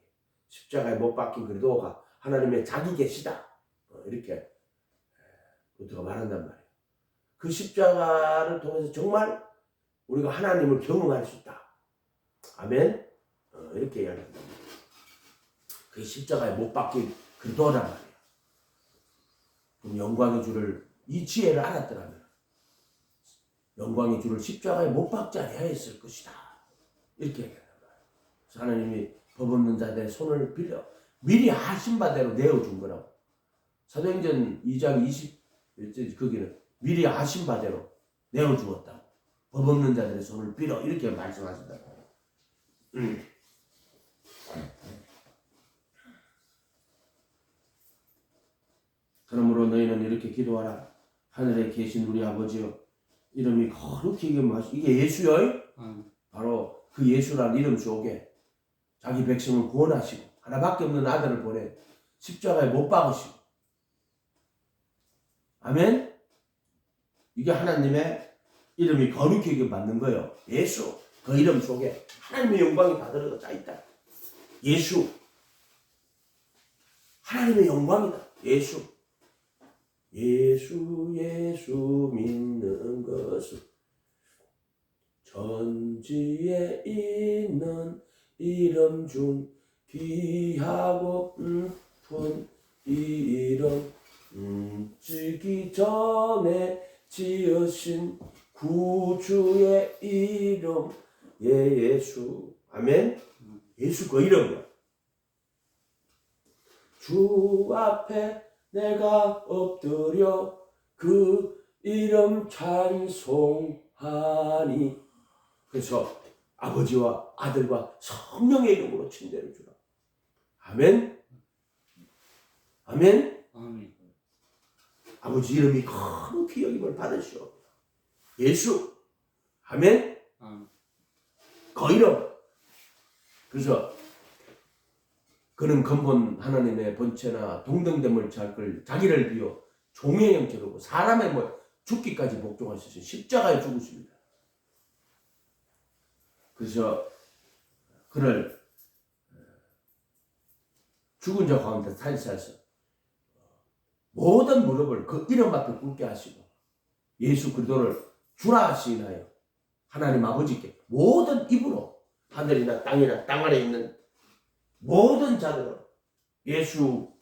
십자가에 못 박힌 그 도가 하나님의 자기 계시다. 이렇게 루트가 말한단 말이에요. 그 십자가를 통해서 정말 우리가 하나님을 경험할 수 있다. 아멘? 이렇게 이야기합니다. 그 십자가에 못 박힌 기도하란 말이야. 그럼 영광의 주를 이 지혜를 알았더라면 영광의 주를 십자가에 못 박지 아니하여 했을 것이다. 이렇게 얘기한단 말이야. 그래서 하나님이 법 없는 자들의 손을 빌려 미리 하신 바대로 내어준 거라고. 사도행전 2장 20 거기는 미리 하신 바대로 내어주었다. 법 없는 자들의 손을 빌어 이렇게 말씀하신다. 그러므로 너희는 이렇게 기도하라. 하늘에 계신 우리 아버지여, 이름이 거룩히 여김하시고, 이게 예수여. 바로 그 예수라는 이름 속에 자기 백성을 구원하시고 하나밖에 없는 아들을 보내 십자가에 못 박으시고, 아멘. 이게 하나님의 이름이 거룩히 여김받는 거예요. 예수, 그 이름 속에 하나님의 영광이 다 들어가 있다. 예수, 하나님의 영광이다. 예수. 예수 예수 믿는 것은 전지에 있는 이름 중 귀하고 푼 이름, 지기 전에 지으신 구주의 이름 예수. 아멘. 예수 그 이름이야. 주 앞에 내가 엎드려 그 이름 찬송하니. 그래서 아버지와 아들과 성령의 이름으로 침례를 주라. 아멘. 아멘. 아멘. 아버지 이름이 거룩히 여김을 받으시오. 예수. 아멘. 그 이름. 그래서 그는 근본 하나님의 본체나 동등됨을 자기를 비워 종의 형체로고 사람의 죽기까지 복종하시신 십자가에 죽으십니다. 그래서 그를 죽은 자 가운데 살리셔서 모든 무릎을 그 이름 앞에 꿇게 하시고 예수 그리스도를 주라 하시나요. 하나님 아버지께 모든 입으로 하늘이나 땅이나 땅 아래 있는 모든 자들은 예수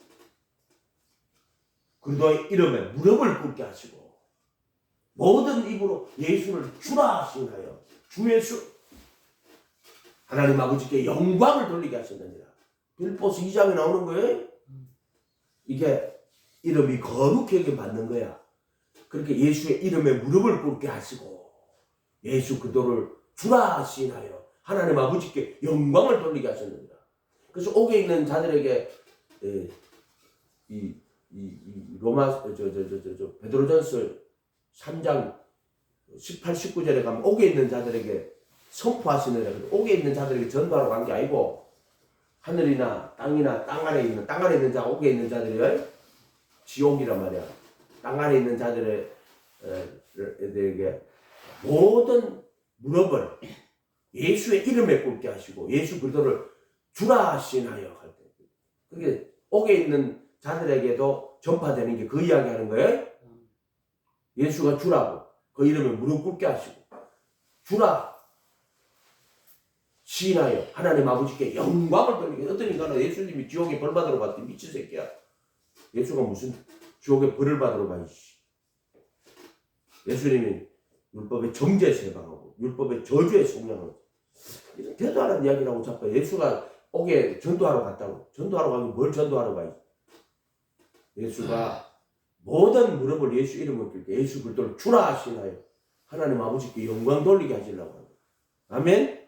그리스도의 이름에 무릎을 꿇게 하시고 모든 입으로 예수를 주라 하시나요. 주 예수. 하나님 아버지께 영광을 돌리게 하셨느니라. 빌보스 2장에 나오는 거예요. 이게 이름이 거룩하게 받는 거야. 그렇게 예수의 이름에 무릎을 꿇게 하시고 예수 그리스도를 주라 하시나요. 하나님 아버지께 영광을 돌리게 하셨느니라. 그래서 옥에 있는 자들에게 이 로마 베드로전서 3장 18, 19절에 가면 옥에 있는 자들에게 선포하시느라. 옥에 있는 자들에게 전도하러 간 게 아니고 하늘이나 땅이나 땅 아래 있는 자, 옥에 있는 자들이 지옥이란 말이야. 땅 아래 있는 자들에게 모든 무릎을 예수의 이름에 꿇게 하시고 예수 그리스도를 주라 하시나요 할 때, 그게 옥에 있는 자들에게도 전파되는 게 그 이야기 하는 거예요. 예수가 주라고 그 이름에 무릎 꿇게 하시고 주라 시나요. 하나님 아버지께 영광을 돌리게. 어떤 인간은 예수님이 지옥에 벌 받으러 갔더니 미친 새끼야. 예수가 무슨 지옥에 벌을 받으러 가. 예수님이 율법의 정죄에서 해방하고 율법의 저주에 속량하고 이런 대도 안 하는 이야기라고 자꾸. 예수가 옥에 전도하러 갔다고. 전도하러 가면 뭘 전도하러 가요? 예수가 모든 무릎을 예수 이름을 꿇게 예수 그리스도를 주라 하시나요. 하나님 아버지께 영광 돌리게 하시려고 합니다. 아멘.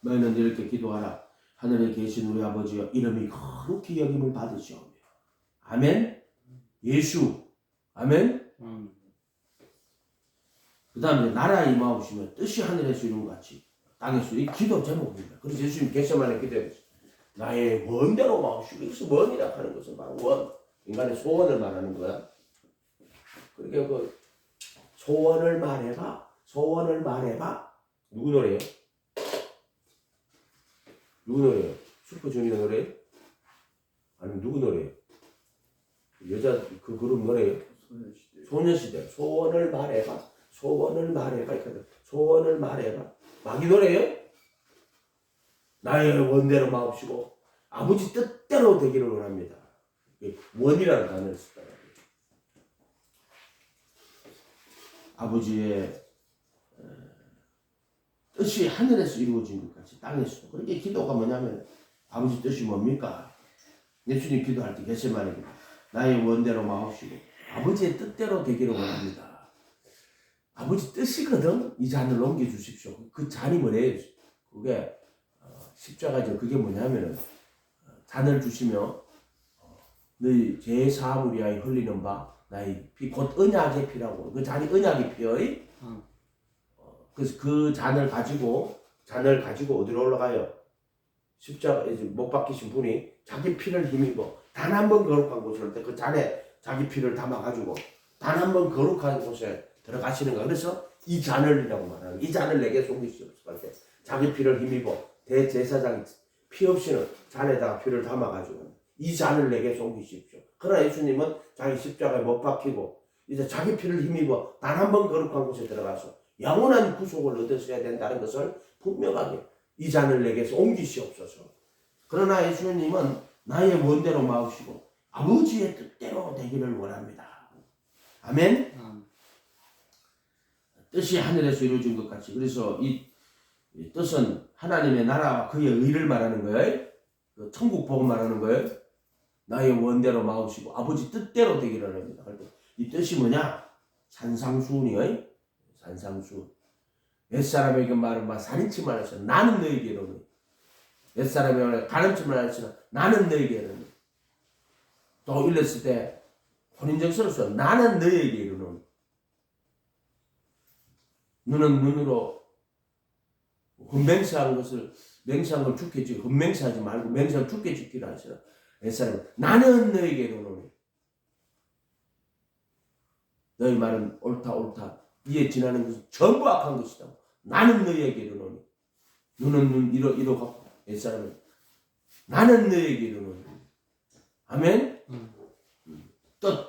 너희는 이렇게 기도하라. 하늘에 계신 우리 아버지여, 이름이 거룩히 여김을 받으시오며. 아멘. 예수. 아멘. 그 다음에 나라에 임하오시면 뜻이 하늘에서 이룬 같이 땅에서. 이 기도 제목입니다. 그래서 예수님 겟세마네 기도해보세요. 나의 원대로 마오시고. 여기서 원이라 하는 것은 바로 원, 인간의 소원을 말하는 거야. 그러니까 그 소원을 말해봐. 소원을 말해봐. 누구 노래예요? 누구 노래예요? 슈퍼주니어 노래예요? 아니면 누구 노래예요? 여자 그 그룹 노래예요? 소녀시대. 소원을 말해봐. 소원을 말해봐. 소원을 말해봐. 마귀노래요? 나의 원대로 마옵시고 아버지 뜻대로 되기를 원합니다. 원이라는 단어를 썼다. 아버지의 뜻이 하늘에서 이루어진 것 같이 땅에서도. 그렇게 기도가 뭐냐면 아버지 뜻이 뭡니까? 예수님 기도할 때 겟세마네 기도. 나의 원대로 마옵시고 아버지의 뜻대로 되기를 원합니다. 아버지 뜻이거든. 이 잔을 넘겨주십시오. 그 잔이 뭐래요? 그게 십자가죠. 그게 뭐냐면은 잔을 주시며 너희 죄 사함을 위하여 흘리는 바 나의 피 곧 언약의 피라고. 그 잔이 언약의 피의. 그래서 그 잔을 가지고 어디로 올라가요? 십자가 이제 못 박히신 분이 자기 피를 힘입어 단 한 번 거룩한 곳에 올 때 그 잔에 자기 피를 담아가지고 단 한 번 거룩한 곳에 들어가시는 거야. 그래서 이 잔을이라고 말하는. 이 잔을 내게 속이시옵소서 할 때 자기 피를 힘입어 대제사장이 피 없이는 잔에다가 피를 담아가지고 이 잔을 내게 속이십시오. 그러나 예수님은 자기 십자가에 못 박히고 이제 자기 피를 힘입어 단 한 번 거룩한 곳에 들어가서 영원한 구속을 얻으셔야 된다는 것을 분명하게 이 잔을 내게서 옮기시옵소서. 그러나 예수님은 나의 원대로 마옵시고 아버지의 뜻대로 되기를 원합니다. 아멘. 뜻이 하늘에서 이루어진 것 같이. 그래서 이 뜻은 하나님의 나라와 그의 의를 말하는 거예요. 천국 복음 말하는 거예요. 나의 원대로 마옵시고 아버지 뜻대로 되기를 합니다. 이 뜻이 뭐냐? 산상수훈이에요. 산상수훈. 옛사람에게 말은 막 살인침을 하시나 나는 너에게 이르노니. 옛사람에게 가늠침을 하시나 나는 너에게 이르노니. 또 일렀을 때 혼인정서로서 나는 너에게 이르노니. 눈은 눈으로 흠맹세한 것을 맹세한 걸 죽게 지고 흠맹세하지 말고 맹세한 죽게 지키라 하시라. 옛사람은 나는 너에게 이르노니. 너희 말은 옳다 이에 지나는 것은 전부 악한 것이다. 나는 너희에게 이르노니. 눈은 눈 이러고 옛사람은 나는 너희에게 이르노니. 아멘. 뜻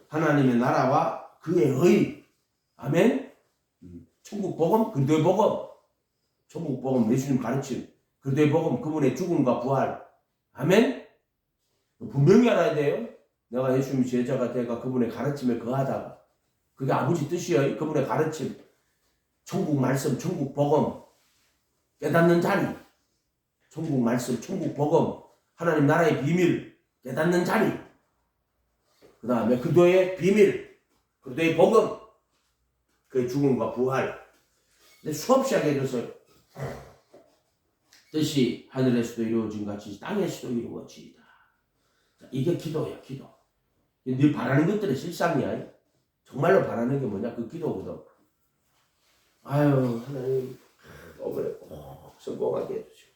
하나님의 나라와 그의 의. 아멘. 천국 복음 그리스도의 복음. 천국 복음 예수님 가르침 그리스도의 복음 그분의 죽음과 부활. 아멘. 분명히 알아야 돼요. 내가 예수님 제자가 되가 그분의 가르침에 거하다가 그게 아버지 뜻이에요. 그분의 가르침, 천국 말씀, 천국 복음, 깨닫는 자리, 천국 말씀, 천국 복음, 하나님 나라의 비밀, 깨닫는 자리, 그 다음에 그리스도의 비밀, 그리스도의 복음, 그의 죽음과 부활. 근데 수없이 하게 해줘서 뜻이 하늘에서도 이루어진 같이 땅에서도 이루어지이다. 이게 기도야, 기도. 늘 바라는 것들의 실상이야. 정말로 바라는 게 뭐냐? 그 기도거든. 아유, 하나님, 오늘 꼭 성공하게 해주시고,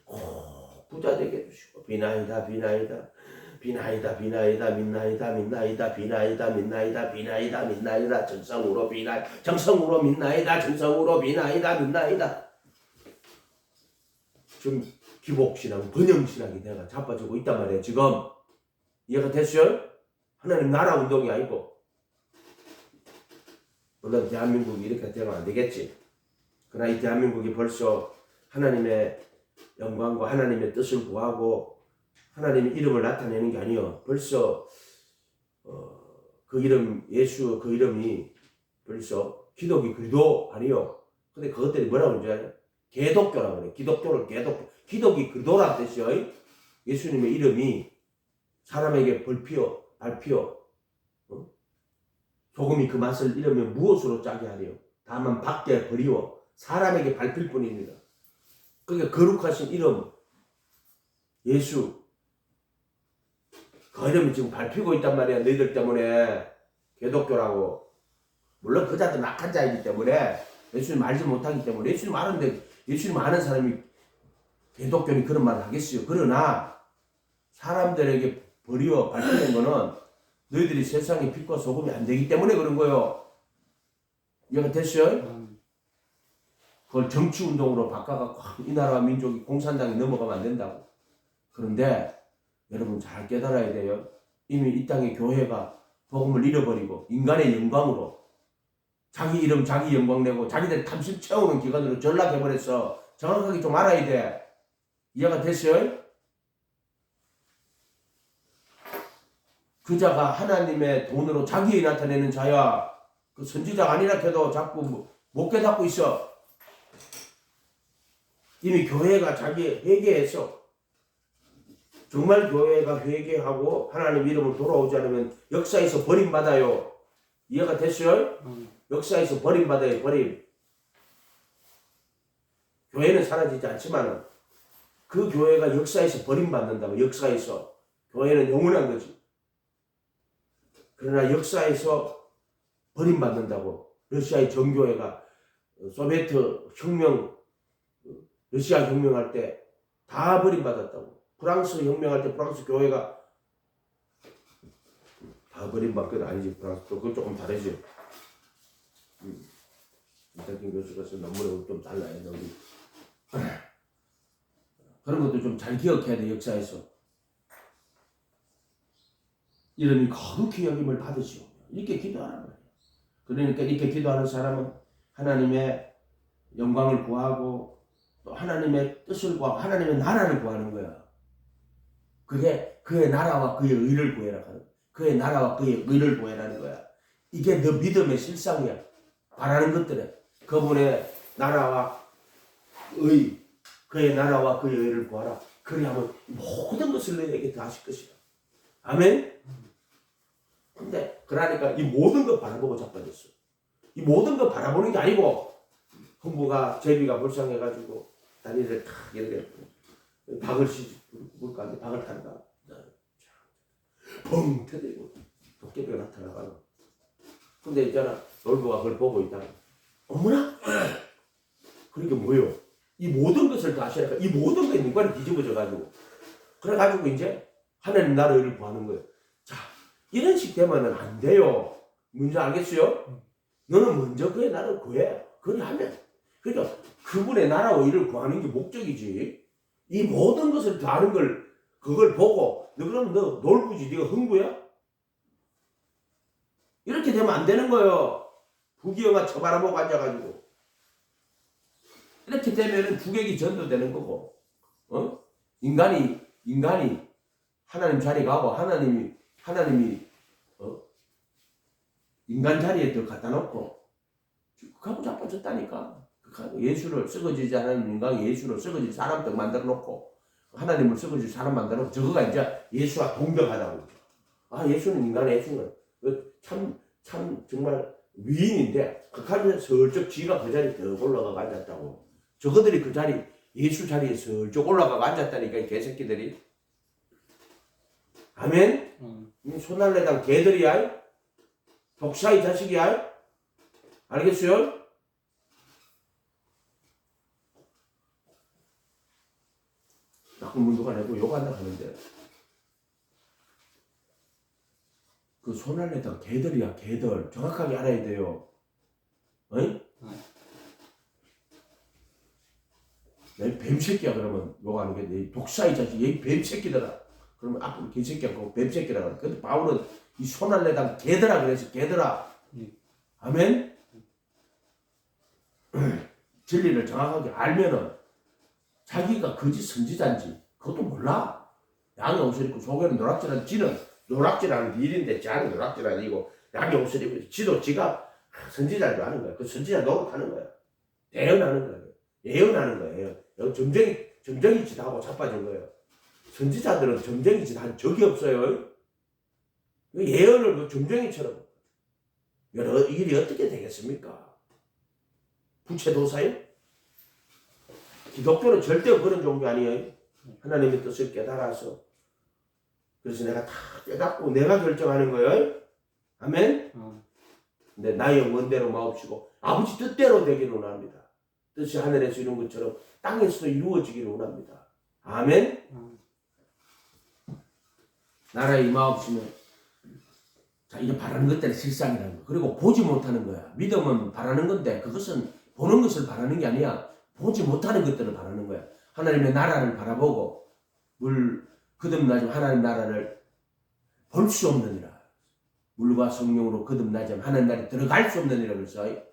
꼭 부자 되게 해주시고, 비나이다, 비나이다, 비나이다, 비나이다, 민나이다, 민나이다, 비나이다, 민나이다, 비나이다, 민나이다, 정성으로 비나이, 정성으로 민나이다, 정성으로 비나이다, 민나이다. 지금 기복신앙, 번영신앙이 내가 자빠지고 있단 말이야, 지금. 이해가 됐어요? 하나님 나라 운동이 아니고. 물론 대한민국이 이렇게 되면 안 되겠지. 그러나 이 대한민국이 벌써 하나님의 영광과 하나님의 뜻을 구하고 하나님의 이름을 나타내는 게 아니요. 벌써 그 이름 예수 그 이름이 벌써 기독이 그리도 아니요. 근데 그것들이 뭐라고 그러지 않아요? 개독교라고 그래. 기독교를 개독교. 기독이 그리도라는 뜻이요. 예수님의 이름이 사람에게 발피어 소금이 그 맛을 잃으면 무엇으로 짜게 하리요? 다만 밖에 버리워 사람에게 밟힐 뿐입니다. 그러니까 거룩하신 이름 예수 그 이름이 지금 밟히고 있단 말이야. 너희들 때문에 개독교라고. 물론 그 자도 낙한 자이기 때문에 예수님 알지 못하기 때문에 예수님 아는데 예수님 아는 사람이 개독교니 그런 말을 하겠어요. 그러나 사람들에게 버리워 밟히는 거는 너희들이 세상의 빛과 소금이 안 되기 때문에 그런 거요. 이해가 됐어요? 그걸 정치운동으로 바꿔갖고 이 나라와 민족이 공산당이 넘어가면 안 된다고. 그런데 여러분 잘 깨달아야 돼요. 이미 이 땅의 교회가 복음을 잃어버리고 인간의 영광으로 자기 이름 자기 영광 내고 자기들 탐심 채우는 기관으로 전락해버렸어. 정확하게 좀 알아야 돼. 이해가 됐어요? 그 자가 하나님의 돈으로 자기에 나타내는 자야. 그 선지자가 아니라 해도 자꾸 못 깨닫고 있어. 이미 교회가 자기 회개했어. 정말 교회가 회개하고 하나님 이름으로 돌아오지 않으면 역사에서 버림받아요. 이해가 됐어요? 역사에서 버림받아요. 버림. 교회는 사라지지 않지만 그 교회가 역사에서 버림받는다고. 역사에서. 교회는 영원한 거지. 그러나 역사에서 버림받는다고. 러시아의 정교회가 소비에트 혁명, 러시아 혁명할 때 다 버림받았다고. 프랑스 혁명할 때 프랑스 교회가 다 버림받은 건 아니지. 프랑스도 그건 조금 다르죠. 이탁진 교수가 쓴 논문하고 좀 달라요. 우리. 그런 것도 좀 잘 기억해야 돼. 역사에서. 이름이 거룩히 여김을 받으시오. 이렇게 기도하란 말이에요. 그러니까 이렇게 기도하는 사람은 하나님의 영광을 구하고 또 하나님의 뜻을 구하고 하나님의 나라를 구하는 거야. 그게 그의 나라와 그의 의를 구해라 하는 거야. 그의 나라와 그의 의를 구해라는 거야. 이게 너 믿음의 실상이야. 바라는 것들에 그분의 나라와 의, 그의 나라와 그의 의를 구하라. 그리하면 모든 것을 너에게 다 하실 것이다. 아멘? 근데 그러니까 이 모든 것 바라보고 자빠졌어. 이 모든 것 바라보는 게 아니고 흥부가 제비가 불쌍해가지고 다리를 탁 이렇게 박을 물가에 박을 탄다. 펑 터지고 도깨비가 나타나가고. 근데 있잖아 놀부가 그걸 보고 있다. 어머나? 그러니까 뭐요? 이 모든 것을 다 하시니까 이 모든 게 인간이 뒤집어져가지고 그래가지고 이제 하나님 나라를 구하는 거예요. 자, 이런 식 되면은 안 돼요. 뭔지 알겠어요? 너는 먼저 그의 나라를 구해. 그리하면 그러니까 그분의 나라와 일을 구하는 게 목적이지. 이 모든 것을 다 아는 걸 그걸 보고 너 그러면 너 놀부지. 네가 흥부야? 이렇게 되면 안 되는 거예요. 부귀영화 처바라보고 앉아가지고 이렇게 되면은 주객이 전도되는 거고, 인간이 하나님 자리 가고 하나님이 인간 자리에 더 갖다 놓고 그하고 자빠졌다니까. 예수를 썩어지지 않은 인간이 예수를 썩어질 사람 등 만들어 놓고 하나님을 썩어질 사람 만들어 놓고 저거가 이제 예수와 동등하다고. 아, 예수는 인간의 예수는 참 정말 위인인데 극한에서 슬쩍 지가 그 자리에 더 올라가고 앉았다고. 저거들이 그 자리 예수 자리에 슬쩍 올라가고 앉았다니까 이 개새끼들이. 아멘? 소날래당 개들이야? 독사의 자식이야? 알겠어요? 나쁜 문도가 내고 욕한다 하는데 그 소날래당 개들이야. 개들 정확하게 알아야 돼요. 어이? 내 뱀새끼야 그러면 욕하는 게 내 독사의 자식 얘 뱀새끼더라. 그러면 앞으로 개새끼야 그거 뱀새끼라 그래. 근데 바울은 이 소날래당 개들아 그래서 개들아. 아멘? 진리를 정확하게 알면은 자기가 거짓 선지자인지 그것도 몰라. 양의 옷을 입고 속에는 노락질한 지는 노락질하는 일인데 자는 노락질 아니고 양의 옷을 입고 지도 지가 선지자인 줄 아는 거야. 그 선지자 노릇하는 거야. 예언하는 거야. 예언하는 거예요. 점쟁이 짓 하고 자빠진 거예요. 선지자들은 점쟁이 짓 한 적이 없어요. 예언을 그 점쟁이처럼 일이 어떻게 되겠습니까? 부채도사요? 기독교는 절대 그런 종교 아니에요. 하나님의 뜻을 깨달아서 그래서 내가 다 깨닫고 내가 결정하는 거예요. 아멘? 근데 나의 원대로 마옵시고 아버지 뜻대로 되기를 원합니다. 뜻이 하늘에서 이룬 것처럼 땅에서도 이루어지기를 원합니다. 아멘? 나라에 임하옵시면 자, 이게 바라는 것들의 실상이라는 거. 그리고 보지 못하는 거야. 믿음은 바라는 건데 그것은 보는 것을 바라는 게 아니야. 보지 못하는 것들을 바라는 거야. 하나님의 나라를 바라보고 거듭나지 하나님 나라를 볼 수 없느니라. 물과 성령으로 거듭나지 하는 날에 들어갈 수 없는 일이라고 했어요.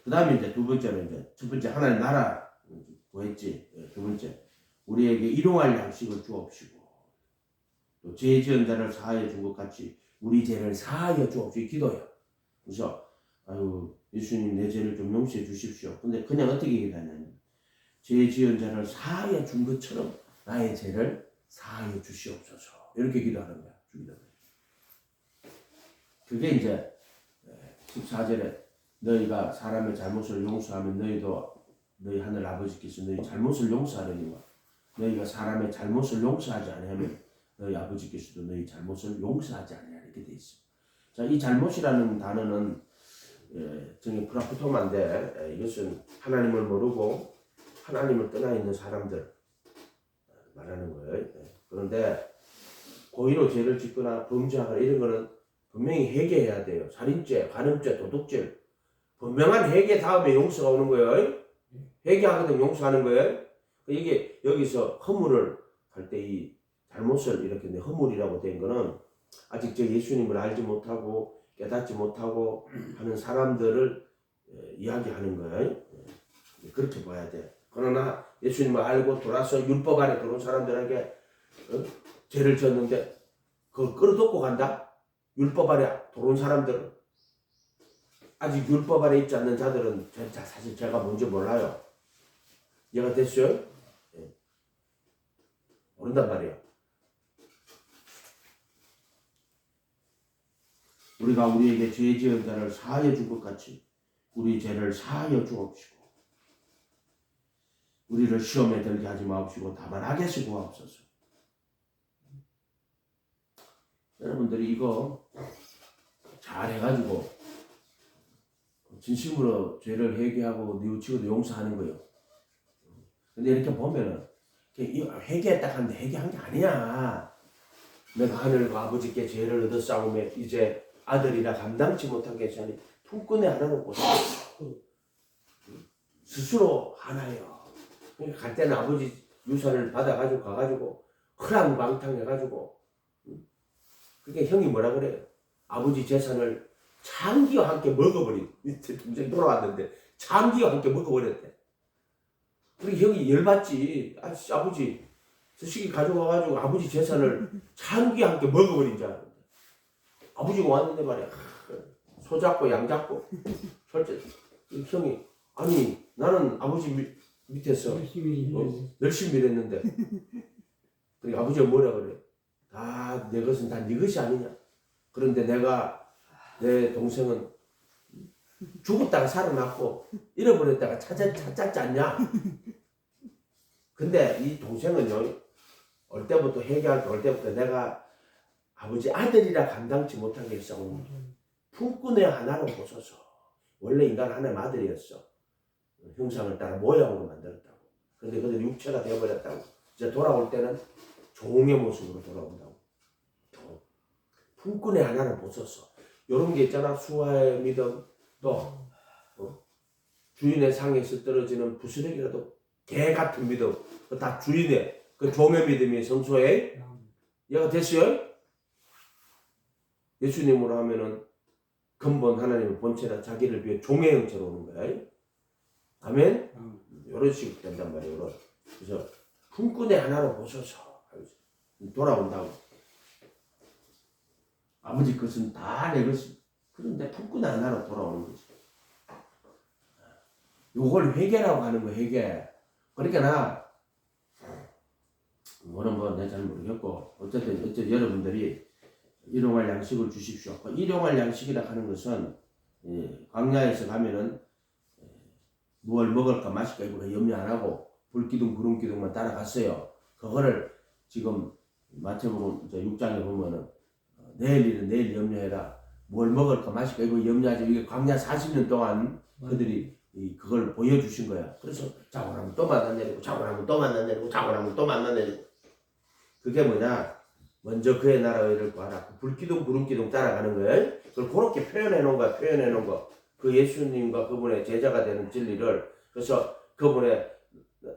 그 다음에 이제 두 번째는 이제 첫 번째 하나님 나라 구했지. 두 번째 우리에게 일용할 양식을 주옵시고 또 죄 지은 자를 사하여 준 것 같이 우리 죄를 사하여 주옵시고 기도해요. 그래서 아유 예수님 내 죄를 좀 용서해 주십시오. 근데 그냥 어떻게 기도하냐면 죄 지은 자를 사하여 준 것처럼 나의 죄를 사하여 주시옵소서 이렇게 기도하는 거야. 그게 이제 14절에 너희가 사람의 잘못을 용서하면 너희도 너희 하늘 아버지께서 너희 잘못을 용서하려니와 너희가 사람의 잘못을 용서하지 아니하면 너희 아버지께서도 너희 잘못을 용서하지 아니하리라 이렇게 돼 있어. 자, 이 잘못이라는 단어는 정말 프라프토마인데 이것은 하나님을 모르고 하나님을 떠나 있는 사람들 말하는 거예요. 그런데 고의로 죄를 짓거나 범죄하거나 이런 거는 분명히 회개해야 돼요. 살인죄, 간음죄, 도둑죄 분명한 회개 다음에 용서가 오는 거예요. 회개하거든 용서하는 거예요. 이게 여기서 허물을 할 때 이 잘못을 이렇게 허물이라고 된 거는 아직 저 예수님을 알지 못하고 깨닫지 못하고 하는 사람들을 이야기하는 거예요. 그렇게 봐야 돼. 그러나 예수님을 알고 돌아서 율법 안에 들어온 사람들에게 죄를 졌는데 그걸 끌어덮고 간다? 율법 안에 들어온 사람들은 아직 율법 안에 있지 않는 자들은 사실 제가 뭔지 몰라요. 이해가 됐어요? 모른단 말이에요. 우리가 우리에게 죄 지은 자를 사하여 준 것 같이 우리 죄를 사하여 주옵시고 우리를 시험에 들게 하지 마옵시고 다만 악에서 구하옵소서. 여러분들이 이거 잘 해가지고 진심으로 죄를 회개하고 뉘우치고 용서하는 거예요. 근데 이렇게 보면은 회개했다 하는데 회개한 게 아니야. 내가 하늘과 아버지께 죄를 얻어 싸우며 이제 아들이라 감당치 못하게 하니 품꾼에 하나 놓고 스스로 하나요. 그러니까 갈 때는 아버지 유산을 받아가지고 가가지고 허랑방탕해가지고 그게 형이 뭐라 그래요? 아버지 재산을 장기와 함께 먹어버린 밑에 동생이 돌아왔는데 장기와 함께 먹어버렸대. 우리 형이 열받지. 아버지 저 시기 가져가가지고 아버지 재산을 장기와 함께 먹어버린 줄 알았는데 아버지가 왔는데 말이야. 소 잡고 양 잡고 솔직히 형이 아니 나는 아버지 밑에서 열심히 일했는데 그러니까 아버지가 뭐라 그래? 다 내 것은 다 네 것이 아니냐. 그런데 내가 내 동생은 죽었다가 살아났고 잃어버렸다가 찾았지 않냐. 근데 이 동생은요 올 때부터 회개할 때 올 때부터 내가 아버지 아들이라 감당치 못하게 했어. 품꾼의 하나로 보소서. 원래 인간 하나님 아들이었어. 형상을 따라 모양으로 만들었다고. 그런데 그들 육체가 되어버렸다고. 이제 돌아올 때는 종의 모습으로 돌아온다고. 품꾼의 하나를 보소서. 이런 게 있잖아. 수화의 믿음, 또 주인의 상에서 떨어지는 부스러기라도 개 같은 믿음. 다 주인의 그 종의 믿음이 성소에 얘가 됐어요. 예수님으로 하면은 근본 하나님의 본체라 자기를 위해 종의 형체로 오는 거야. 아멘. 이런 식으로 된단 말이에요. 그래서 품꾼의 하나로 보소서. 돌아온다고. 아버지 것은 다 내 것이. 그런데 품꾼의 하나로 돌아오는 거지. 요걸 회개라고 하는 거 회개. 그러니까 나 뭐는 뭐 내가 잘 모르겠고 어쨌든 여러분들이 일용할 양식을 주십시오. 일용할 양식이라 하는 것은 광야에서 가면은 무엇을 먹을까 마실까 이거 염려 안 하고 불기둥 구름기둥만 따라갔어요. 그거를 지금 마태복음 6장에 보면은 내일 일은 내일 염려해라. 뭘 먹을까 마실까 이거 염려하지. 이게 광야 40년 동안 그들이 그걸 보여주신 거야. 그래서 자고 나면 또 만나내리고 자고 나면 또 만나내리고 자고 나면 또 만나내리고. 그게 뭐냐? 먼저 그의 나라의 일을 구하라. 불기둥 구름기둥 따라가는 거예요. 그걸 그렇게 표현해 놓은 거야. 표현해 놓은 거. 그 예수님과 그분의 제자가 되는 진리를. 그래서 그분의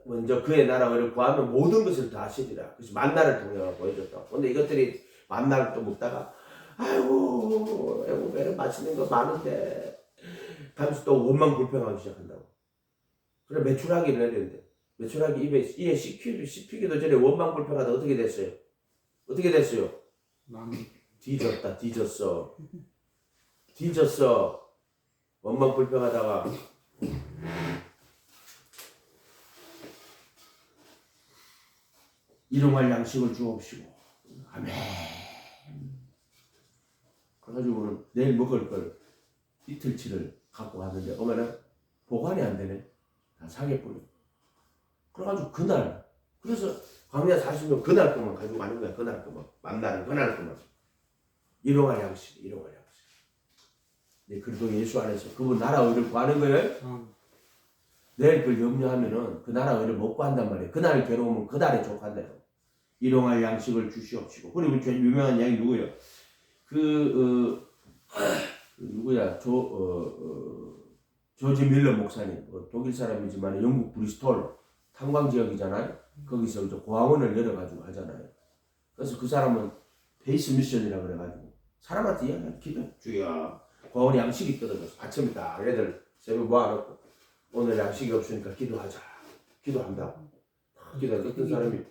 먼저 그의 나라의 일을 구하면 모든 것을 다 하시리라. 그래서 만나를 통해 보여줬다. 근데 이것들이 만나를 또 먹다가 아이고 애고배는 맛있는 거 많은데 하면서 또 원망 불평하기 시작한다고. 그래 매출하기를 해야 되는데 매출하기 입에 씹히기도 전에 원망 불평하다 어떻게 됐어요? 어떻게 됐어요? 뒤졌어. 원망 불평하다가 일용할 양식을 주옵시고 아멘. 그래가지고는 내일 먹을 걸 이틀치를 갖고 갔는데 어머나 보관이 안 되네. 다 상해버려. 그래가지고 그날 그래서 광야 40년 그날 것만 가지고 가는 거야. 그날 것만 만나는 그날 것만 일용할 양식. 네, 그래도 예수 안에서 그분 나라 의를 구하는 거예요. 내일 그걸 염려하면은 그 나라 의를 못 구한단 말이에요. 그날 괴로우면 그날에 족한대요. 일용할 양식을 주시옵시고. 그리고 제일 유명한 양이 누구예요? 누구야? 조지 밀러 목사님. 독일 사람이지만 영국 브리스톨 탄광 지역이잖아요. 거기서 이제 고아원을 열어가지고 하잖아요. 그래서 그 사람은 베이스 미션이라 그래가지고 사람한테 이야기하는 기도 주여. 고아원 양식이 떨어져서 아침이다. 애들 새벽 모아놓고 오늘 양식이 없으니까 기도하자. 기도한다. 기도하는데 어떤 사람이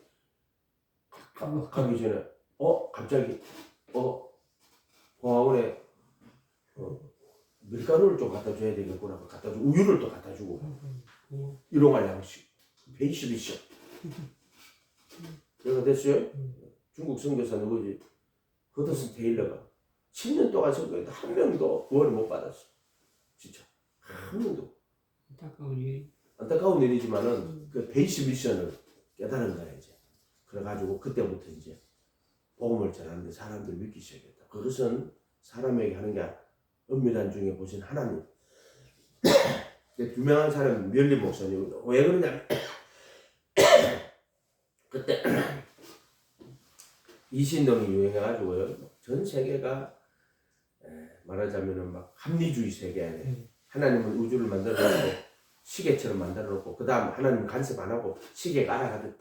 가기 전에 갑자기 고아원에 밀가루를 좀 갖다 줘야 되겠구나. 갖다 주고 우유를 또 갖다 주고 일용할 양식 베이스 미션. 내가 됐어요? 중국 선교사 누구지? 허드슨 테일러가 10년 동안 선교했는데 한 명도 구원을 못 받았어. 진짜 한 명도. 안타까운 일이지만은 그 베이스 미션을 깨달은 거야 이제. 그래가지고 그때부터 이제 복음을 전하는데 사람들 믿기 시작했다. 그것은 사람에게 하는 게 아니라 은밀한 중에 보신 하나님. 유명한 사람은 멸리 목사님. 왜 그러냐면 그때 이신동이 유행해가지고요. 전 세계가 말하자면은 막 합리주의 세계. 하나님은 우주를 만들어 놓고 시계처럼 만들어 놓고 그 다음 하나님 간섭 안 하고 시계가 알아가듯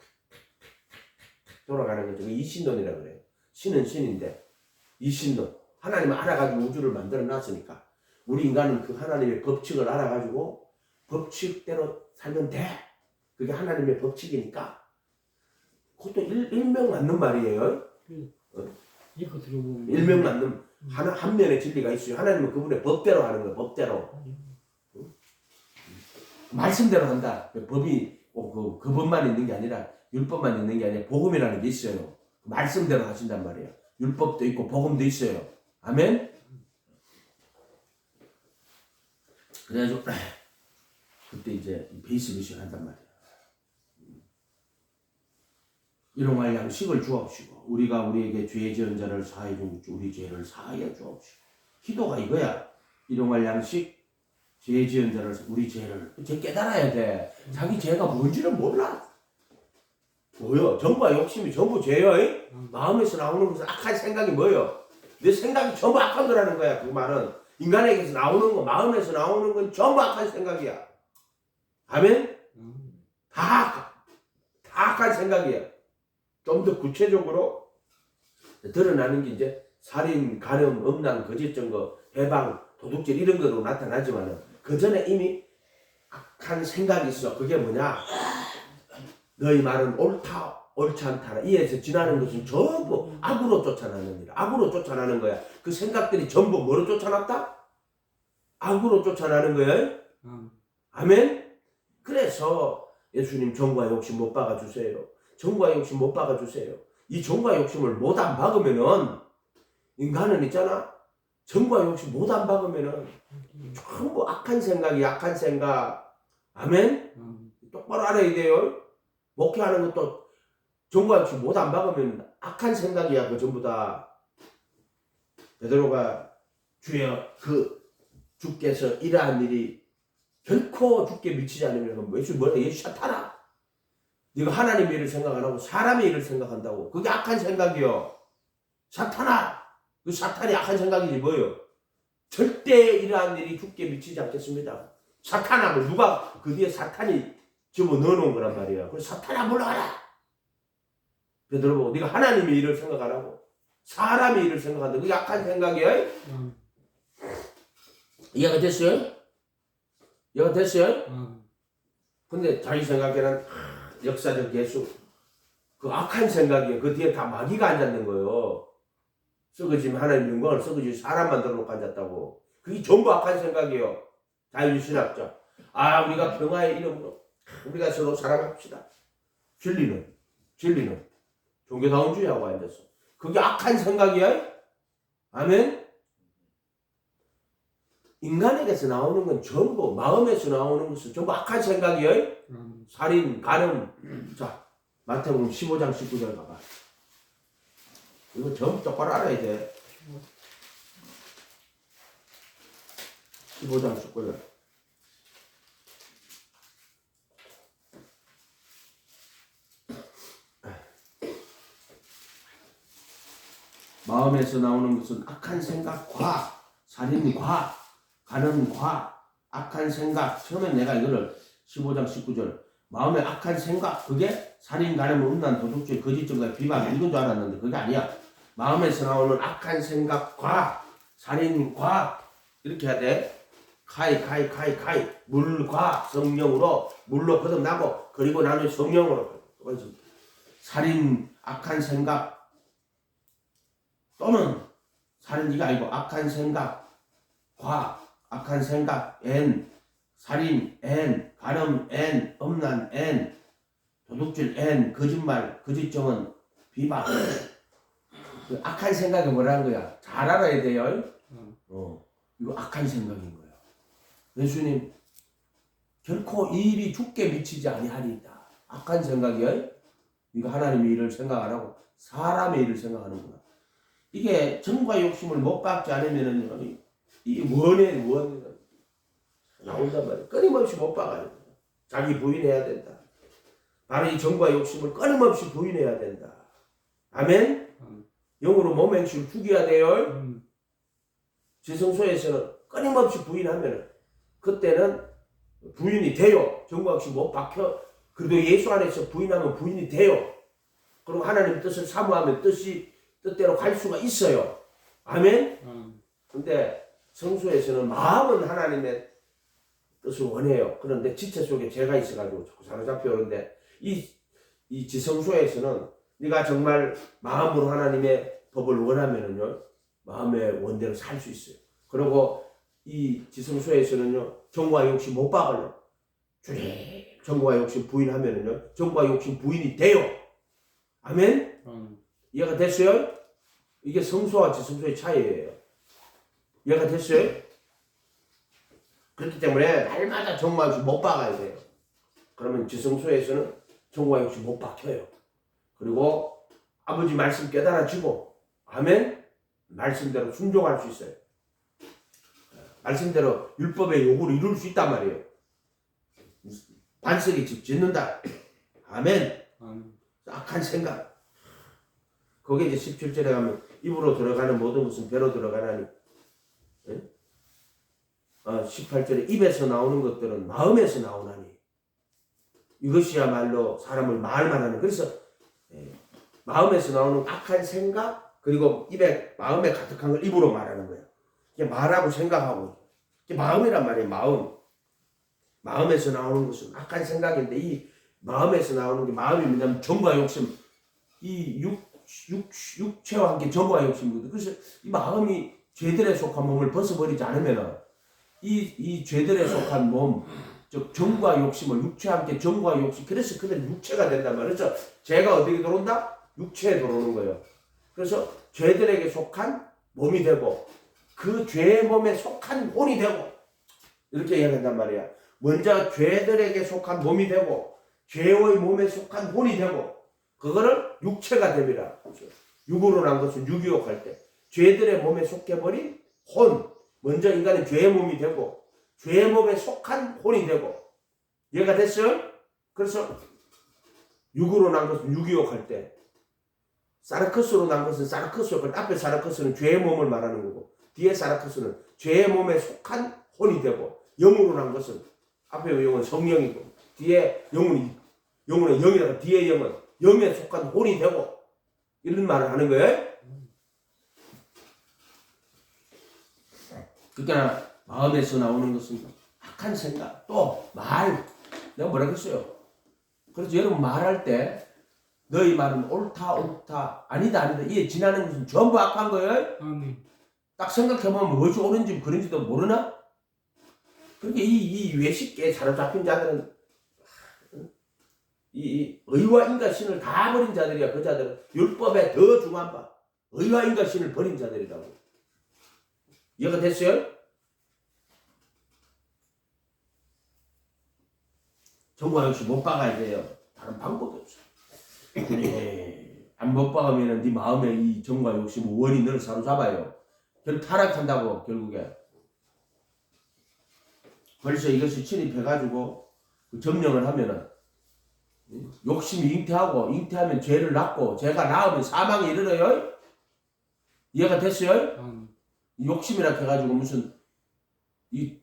돌아가는 거죠. 이신론이라고 그래요. 신은 신인데 이신론. 하나님은 알아가지고 우주를 만들어 놨으니까 우리 인간은 그 하나님의 법칙을 알아가지고 법칙대로 살면 돼. 그게 하나님의 법칙이니까 그것도 일명 맞는 말이에요. 일명 맞는 한 면의 진리가 있어요. 하나님은 그분의 법대로 하는 거예요. 법대로. 말씀대로 한다. 법이 그 법만 있는 게 아니라 율법만 있는 게 아니라 복음이라는 게 있어요. 말씀대로 하신단 말이에요. 율법도 있고 복음도 있어요. 아멘. 그래가지고 그때 이제 베이스 미션 한단 말이에요. 일용할 양식을 주옵시고 우리가 우리에게 죄 지은 자를 사하여 주옵시고 우리 죄를 사하여 주옵시고. 기도가 이거야. 일용할 양식, 죄 지은 자를 우리 죄를 깨달아야 돼. 자기 죄가 뭔지는 몰라. 뭐요? 정과 욕심이 전부 죄요. 마음에서 나오는 것은 악한 생각이 뭐요? 내 생각이 전부 악한 거라는 거야. 그 말은 인간에게서 나오는 거, 마음에서 나오는 건 전부 악한 생각이야. 아멘? 다 악한 생각이야. 좀 더 구체적으로 드러나는 게 이제 살인, 간음, 음란, 거짓 증거, 해방, 도둑질 이런 거로 나타나지만은 그 전에 이미 악한 생각이 있어. 그게 뭐냐? 너희 말은 옳다, 옳지 않다. 이에서 지나는 것은 전부 악으로 쫓아나는 일. 악으로 쫓아나는 거야. 그 생각들이 전부 뭐로 쫓아났다? 악으로 쫓아나는 거야. 아멘? 그래서 예수님 정과 욕심 못 박아주세요. 정과 욕심 못 박아주세요. 이 정과 욕심을 못 안 박으면은 인간은 있잖아. 정과 욕심 못 안 박으면은 전부 악한 생각이 악한 생각. 아멘? 똑바로 알아야 돼요. 목회하는 것도 정과 욕심 못 안 박으면 악한 생각이야. 그 전부 다. 베드로가 주여 주께서 이러한 일이 결코 주께 미치지 않으면 예수 뭐야? 예수 사탄아. 네가 하나님의 일을 생각 안 하고 사람의 일을 생각한다고. 그게 악한 생각이요. 사탄아. 그 사탄이 악한 생각이지 뭐요? 절대 이러한 일이 주께 미치지 않겠습니다. 사탄아. 누가 그 뒤에 사탄이 집어 넣어놓은 거란 말이야. 그래서 사탄아 물러가라. 베드로 보고 네가 하나님의 일을 생각 안 하고 사람의 일을 생각한다. 그게 악한 생각이에요. 이해가 됐어요? 이해가 됐어요? 근데 자기 생각에는 역사적 예수 그 악한 생각이에요. 그 뒤에 다 마귀가 앉았는 거예요. 썩어지면 하나님 영광을 썩어지면 사람 만들어 놓고 앉았다고. 그게 전부 악한 생각이에요. 자유신학자. 우리가 평화의 이름으로 우리가 서로 사랑합시다. 진리는 종교다운주의하고 앉았어. 그게 악한 생각이야? 아멘? 인간에게서 나오는 건 전부, 마음에서 나오는 것은 전부 악한 생각이야? 살인, 간음. 자, 마태복음 15장 19절 가봐. 이거 전부 똑바로 알아야 돼. 15장 19절. 마음에서 나오는 것은 악한 생각과 살인과 간음과 악한 생각. 처음에 내가 이거를 15장 19절 마음에 악한 생각 그게 살인, 간음, 음란, 도둑질, 거짓 증거, 비방 이건 줄 알았는데 그게 아니야. 마음에서 나오는 악한 생각과 살인과 이렇게 해야 돼. 카이 물과 성령으로 물로 거듭나고 그리고 나는 성령으로 살인 악한 생각 또는 살인이가 아니고 악한 생각과 악한 생각 N 살인 N 간음 N 음란 N 도둑질 N 거짓말 거짓정은 비방 그 악한 생각이 뭐라는 거야? 잘 알아야 돼요. 이거 악한 생각인 거야. 예수님 결코 이 일이 죽게 미치지 아니하리이다. 악한 생각이야. 이거 하나님의 일을 생각 안 하고 사람의 일을 생각하는구나. 이게 정과 욕심을 못 받지 않으면은 이 원에 나온단 말이야. 끊임없이 못 박아야 돼. 자기 부인해야 된다. 바로 이 정과 욕심을 끊임없이 부인해야 된다. 아멘. 영으로 몸 행실을 죽여야 돼요. 지성소에서는 끊임없이 부인하면은 그때는 부인이 돼요. 정과 욕심 못 박혀. 그래도 예수 안에서 부인하면 부인이 돼요. 그리고 하나님 뜻을 사모하면 뜻대로 갈 수가 있어요. 아멘. 근데 성소에서는 마음은 하나님의 뜻을 원해요. 그런데 지체 속에 죄가 있어가지고 자꾸 사로잡혀 오는데 이 지성소에서는 네가 정말 마음으로 하나님의 법을 원하면은요 마음의 원대로 살 수 있어요. 그리고 이 지성소에서는요 정과 욕심 못 박아요. 정과 욕심 부인하면은요 정과 욕심 부인이 돼요. 아멘. 이해가 됐어요? 이게 성소와 지성소의 차이예요. 이해가 됐어요? 그렇기 때문에 날마다 정과 욕심 못 박아야 돼요. 그러면 지성소에서는 정과 욕심 못 박혀요. 그리고 아버지 말씀 깨달아지고 아멘? 말씀대로 순종할 수 있어요. 말씀대로 율법의 요구를 이룰 수 있단 말이에요. 반석이 집 짓는다. 아멘. 악한 생각. 거기에 이제 17절에 가면 입으로 들어가는 모든 것은 배로 들어가나니 18절에 입에서 나오는 것들은 마음에서 나오나니 이것이야말로 사람을 말만 하는. 그래서 마음에서 나오는 악한 생각 그리고 입에 마음에 가득한 걸 입으로 말하는 거예요. 이게 말하고 생각하고 이게 마음이란 말이에요. 마음에서 나오는 것은 악한 생각인데 이 마음에서 나오는 게 마음이 뭐냐면 정과 욕심 이 육체와 함께 정과 욕심이거든. 그래서 이 마음이 죄들에 속한 몸을 벗어버리지 않으면 이 죄들에 속한 몸 즉 정과 욕심을 육체와 함께 정과 욕심 그래서 그들은 육체가 된단 말이에요. 그래서 죄가 어디에 들어온다? 육체에 들어오는 거예요. 그래서 죄들에게 속한 몸이 되고 그 죄의 몸에 속한 혼이 되고 이렇게 이야기한단 말이야. 먼저 죄들에게 속한 몸이 되고 죄의 몸에 속한 혼이 되고 그거를 육체가 됩니다. 육으로 난 것은 유기욕할 때 죄들의 몸에 속해버린 혼 먼저 인간은 죄의 몸이 되고 죄의 몸에 속한 혼이 되고 이해가 됐어요? 그래서 육으로 난 것은 유기욕할 때 사르커스로 난 것은 사르커스욕할 때 앞에 사르커스는 죄의 몸을 말하는 거고 뒤에 사르커스는 죄의 몸에 속한 혼이 되고 영으로 난 것은 앞에 영은 성령이고 뒤에 영은 영이라고 뒤에 영은 영에 속한 혼이 되고 이런 말을 하는 거예요. 그러니까 마음에서 나오는 것은 악한 생각, 또 말. 내가 뭐라 그랬어요? 그래서 여러분 말할 때 너희 말은 옳다 아니다 이에 지나는 것은 전부 악한 거예요. 아멘. 딱 생각해보면 무엇이 옳은지 그런지도 모르나? 그러니까 이 외식에 사로잡힌 자들은 이 의와 인과신을 다 버린 자들이야. 그 자들은 율법에 더 중한 바 의와 인과신을 버린 자들이라고. 이해가 됐어요? 정과 역시 못 박아야 돼요. 다른 방법이 없어. 안 못 박으면 네 마음에 이 정과 욕심 원이 너를 사로잡아요. 결국 타락한다고 결국에. 그래서 이것이 침입해가지고 그 점령을 하면은 욕심이 잉태하면 죄를 낳고 죄가 낳으면 사망에 이르러요. 이해가 됐어요? 욕심이라 해가지고 무슨 이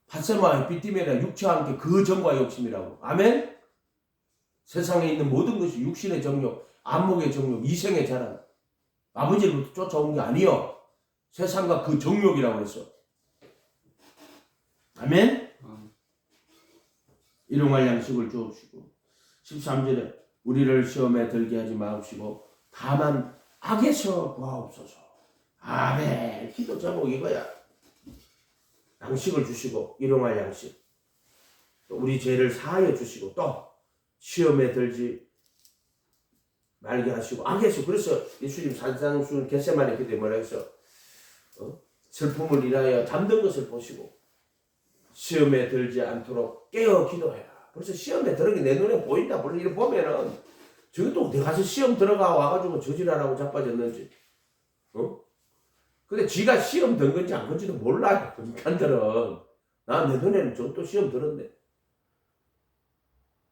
핫세마 에피티메라 육체와 함께 그 정과 욕심이라고. 아멘? 세상에 있는 모든 것이 육신의 정욕, 안목의 정욕, 이생의 자랑. 아버지로부터 쫓아온 게 아니요. 세상과 그 정욕이라고 했어. 아멘? 일용할 양식을 주옵시고 13절에 우리를 시험에 들게 하지 마옵시고 다만 악에서 구하옵소서. 아멘. 기도 제목 이거야. 양식을 주시고 일용할 양식. 또 우리 죄를 사하여 주시고 또 시험에 들지 말게 하시고 악에서. 그래서 예수님 산상수훈 겟세마네 기도에 뭐라 했어? 슬픔을 인하여 잠든 것을 보시고 시험에 들지 않도록 깨어 기도해라. 벌써 시험에 들어게 내 눈에 보인다. 물론 이렇게 보면은 저것도 어디 가서 시험 들어가 와가지고 저질하라고 자빠졌는지. 근데 지가 시험 든 건지 안 건지도 몰라요. 인간들은. 나 내 눈에는 저것도 시험 들었네.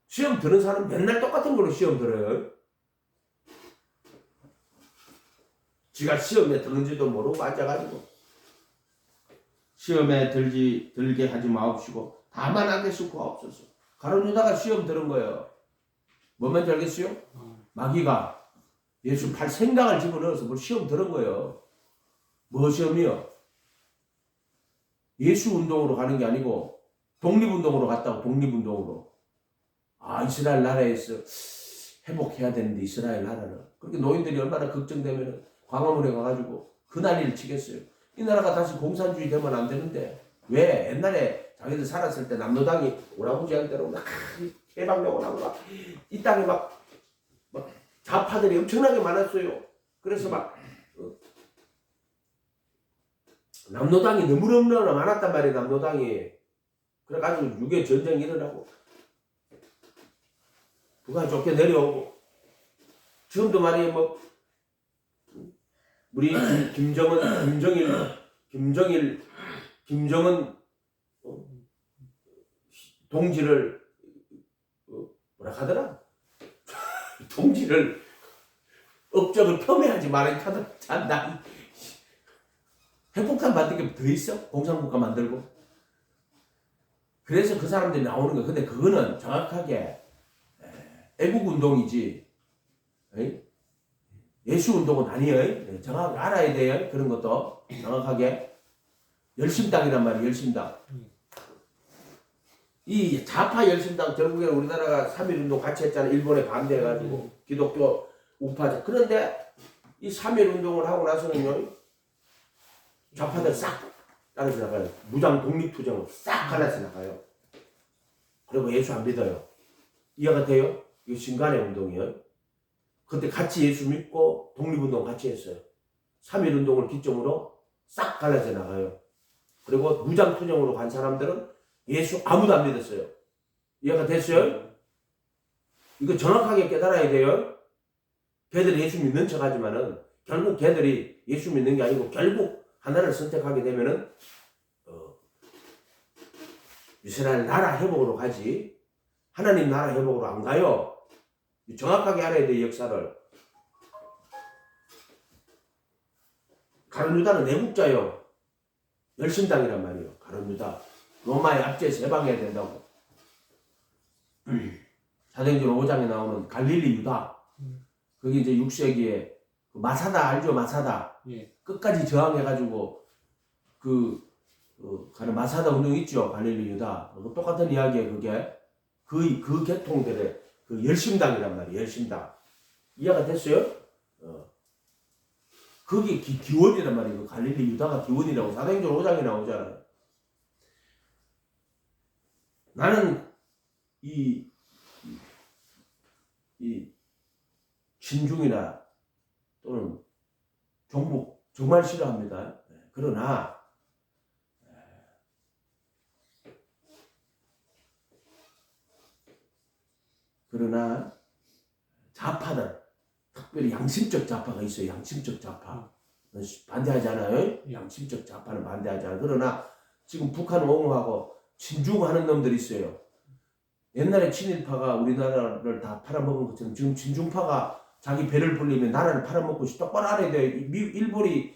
시험 들은 사람 맨날 똑같은 걸로 시험 들어요. 지가 시험에 들은지도 모르고 앉아가지고 시험에 들게 하지 마옵시고 다만 악에서 구하옵소서. 가룟 유다가 시험 들은 거예요. 뭔지 알겠어요? 마귀가 예수 팔 생각을 집어넣어서 뭘 시험 들은 거예요. 뭐 시험이요? 예수 운동으로 가는 게 아니고 독립운동으로 갔다고. 독립운동으로. 이스라엘 나라에서 회복해야 되는데 이스라엘 나라는. 그렇게 노인들이 얼마나 걱정되면 광화문에 가가지고 그 난리를 치겠어요. 이 나라가 다시 공산주의 되면 안 되는데 왜? 옛날에 자기들 살았을 때 남노당이 오라부지한대로 막 해방되고 나고 막 이 땅에 막 좌파들이 엄청나게 많았어요. 그래서 막 남노당이 너무너무나 많았단 말이에요. 남노당이. 그래가지고 6.25 전쟁이 일어나고 북한 쫓겨 내려오고 지금도 말이에요. 뭐 우리 김정은 동지를 뭐라 하더라? 동지를 업적을 폄훼하지 말아야 한다. 핵폭탄 만든 게 더 있어? 공산국가 만들고. 그래서 그 사람들이 나오는 거야. 근데 그거는 정확하게 애국운동이지 예수운동은 아니에요. 정확하게 알아야 돼요. 그런 것도 정확하게. 열심당이란 말이에요. 열심당. 이 좌파 열심당 결국에는 우리나라가 3.1운동 같이 했잖아요. 일본에 반대해가지고 기독교 우파자. 그런데 이 3.1운동을 하고 나서는요 좌파들 싹 따라서 나가요. 무장 독립투쟁을 싹 갈라서 나가요. 그리고 예수 안 믿어요. 이해가 돼요? 이거 신간의 운동이에요. 그때 같이 예수 믿고 독립운동 같이 했어요. 3.1운동을 기점으로 싹 갈라져 나가요. 그리고 무장투쟁으로 간 사람들은 예수 아무도 안 믿었어요. 이해가 됐어요? 이거 정확하게 깨달아야 돼요. 걔들이 예수 믿는 척 하지만은 결국 걔들이 예수 믿는 게 아니고 결국 하나를 선택하게 되면은 이스라엘 나라 회복으로 가지 하나님 나라 회복으로 안 가요. 정확하게 알아야 돼. 역사를. 가룟 유다는 내국자요. 열심당이란 말이에요. 가룟 유다. 로마의 압제에서 해방해야 된다고. 사도행전 5장에 나오는 갈릴리 유다. 그게 이제 6세기에 그 마사다 알죠? 마사다. 예. 끝까지 저항해가지고 그 가는 마사다 운동 있죠. 갈릴리 유다. 똑같은 이야기예요. 그게 그 계통들의 그 열심당이란 말이에요. 열심당. 이해가 됐어요? 그게 기원이란 말이에요. 그 갈릴리 유다가 기원이라고 사도행전 5장에 나오잖아요. 나는 이 신중이나 또는 종북 정말 싫어합니다. 그러나 좌파들, 특별히 양심적 좌파가 있어요. 양심적 좌파. 반대하지 않아요? 양심적 좌파는 반대하지 않아요. 그러나 지금 북한 옹호하고 친중하는 놈들이 있어요. 옛날에 친일파가 우리나라를 다 팔아먹은 것처럼 지금 친중파가 자기 배를 불리면 나라를 팔아먹고 똑바로 알아야 돼요. 일본이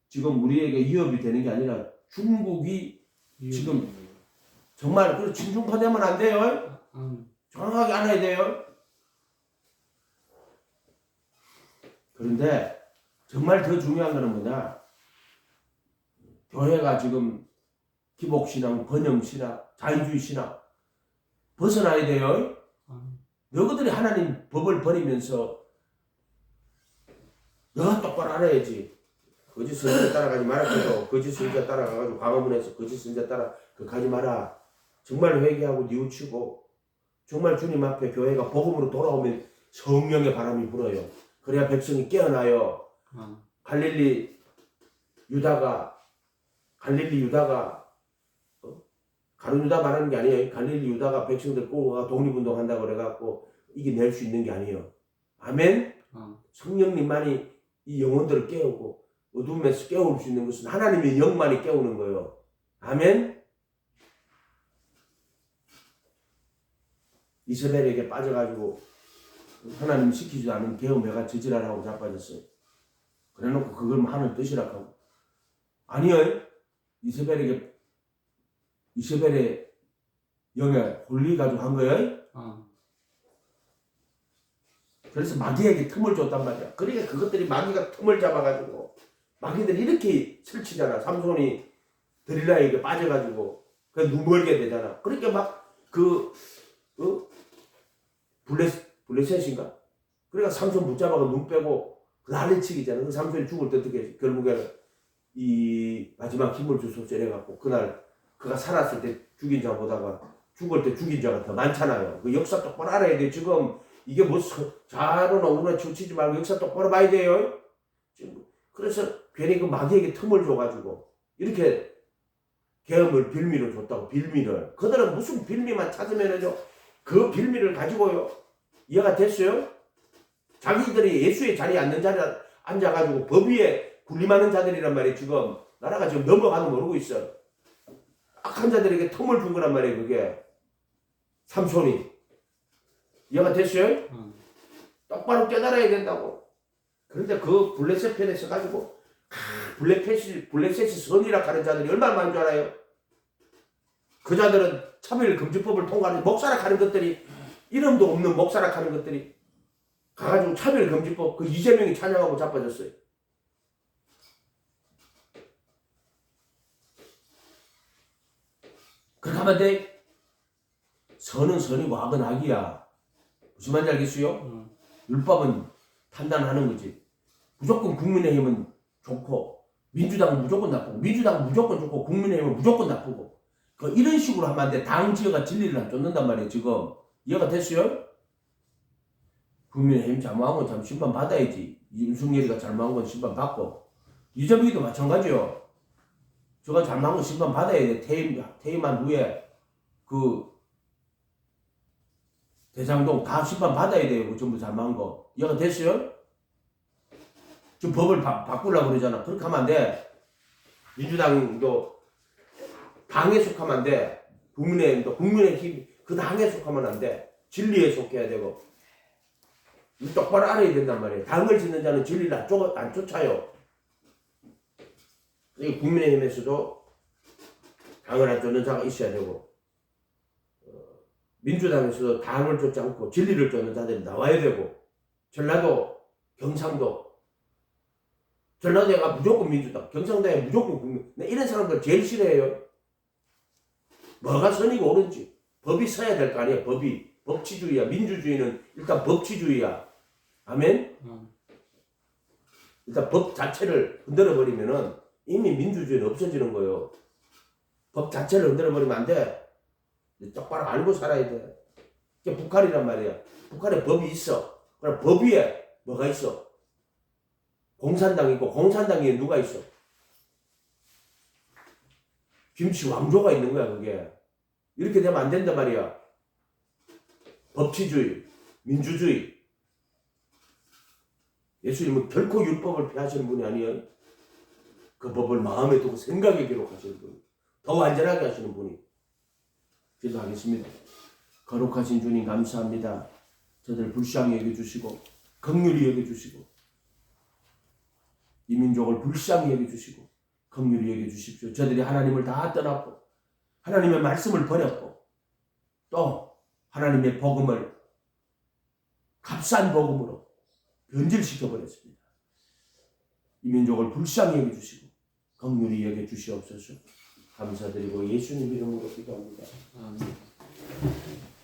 지금 우리에게 위협이 되는 게 아니라 중국이 지금 정말 그 친중파 되면 안 돼요. 정확하게 알아야 돼요. 그런데 정말 더 중요한 거는 뭐냐? 교회가 지금 기복신앙, 번영신앙, 자유주의신앙 벗어나야 돼요. 너희들이 하나님 법을 버리면서 너가 똑바로 알아야지. 거짓 선지자 따라가지 말아도 거짓 선지자 따라가가지고 광화문에서 거짓 선지자 따라 가지 마라. 정말 회개하고 뉘우치고 정말 주님 앞에 교회가 복음으로 돌아오면 성령의 바람이 불어요. 그래야 백성이 깨어나요. 갈릴리 유다가 가룟 유다 말하는 게 아니에요. 갈릴리 유다가 백성들 꼬고가 독립운동 한다고 그래갖고 이겨낼 수 있는 게 아니에요. 아멘. 성령님만이 이 영혼들을 깨우고 어둠에서 깨울 수 있는 것은 하나님의 영만이 깨우는 거예요. 아멘. 이스라엘에게 빠져가지고 하나님 시키지도 않은 계엄해가 저지라라고 자빠졌어요. 그래놓고 그걸 하는 뜻이라 하고 아니요. 이세벨의 영에 홀리가지고 한 거예요. 그래서 마귀에게 틈을 줬단 말이야. 그러니까 그것들이 마귀가 틈을 잡아가지고 마귀들이 이렇게 설치잖아. 삼손이 드릴라에게 빠져가지고 그 눈멀게 되잖아. 그러니까 막 블레셋인가? 그러니까 삼손 붙잡아가 눈 빼고 그 난리치기잖아. 그 삼손이 죽을 때 어떻게 결국에는 이 마지막 힘을 주소 째려갖고 그날 그가 살았을 때 죽인 자 보다가 죽을 때 죽인 자가 더 많잖아요. 그 역사 똑바로 알아야 돼. 지금 이게 뭐 자로나 우나 치지 말고 역사 똑바로 봐야 돼요. 그래서 괜히 그 마귀에게 틈을 줘가지고 이렇게 계엄을 빌미로 줬다고. 빌미를 그들은 무슨 빌미만 찾으면은요 그 빌미를 가지고요 이해가 됐어요? 자기들이 예수의 자리에 앉아가지고 법 위에 군림하는 자들이란 말이에요. 지금 나라가 지금 넘어가도 모르고 있어. 악한 자들에게 틈을 준 거란 말이에요. 그게 삼손이. 이해가 됐어요? 똑바로 깨달아야 된다고. 그런데 그 블레셋 편에 서가지고 블레셋이 선이라 하는 자들이 얼마나 많은 줄 알아요? 그 자들은 차별금지법을 통과하는 목사락 하는 것들이 이름도 없는 목사락 하는 것들이 가가지고 차별금지법 그 이재명이 찬양하고 자빠졌어요. 그렇게 하면 돼. 선은 선이고 악은 악이야. 무슨 말인지 알겠어요? 율법은 판단하는 거지. 무조건 국민의힘은 좋고 민주당은 무조건 나쁘고 민주당은 무조건 좋고 국민의힘은 무조건 나쁘고 이런 식으로 하면 안 돼. 당 지어가 진리를 안 쫓는단 말이에요. 지금 이해가 됐어요? 국민의힘 잘못한 건 참 심판 받아야지. 윤석열이가 잘못한 건 심판 받고 이재명이도 마찬가지요. 저가 잘못한 건 심판 받아야 돼. 퇴임한 후에 그 대장동 다 심판 받아야 돼요. 그 전부 잘못한 거. 이해가 됐어요? 지금 법을 바꾸려고 그러잖아. 그렇게 하면 안 돼. 민주당도 당에 속하면 안 돼. 국민의힘도 국민의힘 그 당에 속하면 안 돼. 진리에 속해야 되고. 똑바로 알아야 된단 말이에요. 당을 짓는 자는 진리를 안 쫓아요. 국민의힘에서도 당을 안 쫓는 자가 있어야 되고 민주당에서도 당을 쫓지 않고 진리를 쫓는 자들이 나와야 되고 전라도, 경상도 전라도가 무조건 민주당, 경상도에 무조건 국민. 이런 사람들 제일 싫어해요. 뭐가 선이고 옳은지. 법이 서야 될 거 아니에요. 법이. 법치주의야. 민주주의는 일단 법치주의야. 아멘? 일단 법 자체를 흔들어버리면은 이미 민주주의는 없어지는 거예요. 법 자체를 흔들어버리면 안 돼. 똑바로 알고 살아야 돼. 그게 북한이란 말이야. 북한에 법이 있어. 그럼 법 위에 뭐가 있어? 공산당이 있고 공산당에 누가 있어? 김치 왕조가 있는 거야 그게. 이렇게 되면 안 된단 말이야. 법치주의, 민주주의. 예수님은 결코 율법을 폐하시는 분이 아니에요. 그 법을 마음에 두고 생각에 기록하시는 분. 더 안전하게 하시는 분이. 기도하겠습니다. 거룩하신 주님 감사합니다. 저들 불쌍히 여겨주시고 긍휼히 여겨주시고 이 민족을 불쌍히 여겨주시고 긍휼히 여겨주십시오. 저들이 하나님을 다 떠났고 하나님의 말씀을 버렸고 또 하나님의 복음을 값싼 복음으로 변질시켜버렸습니다. 이 민족을 불쌍히 여겨주시고 긍휼히 여겨주시옵소서. 감사드리고 예수님 이름으로 기도합니다. 아멘.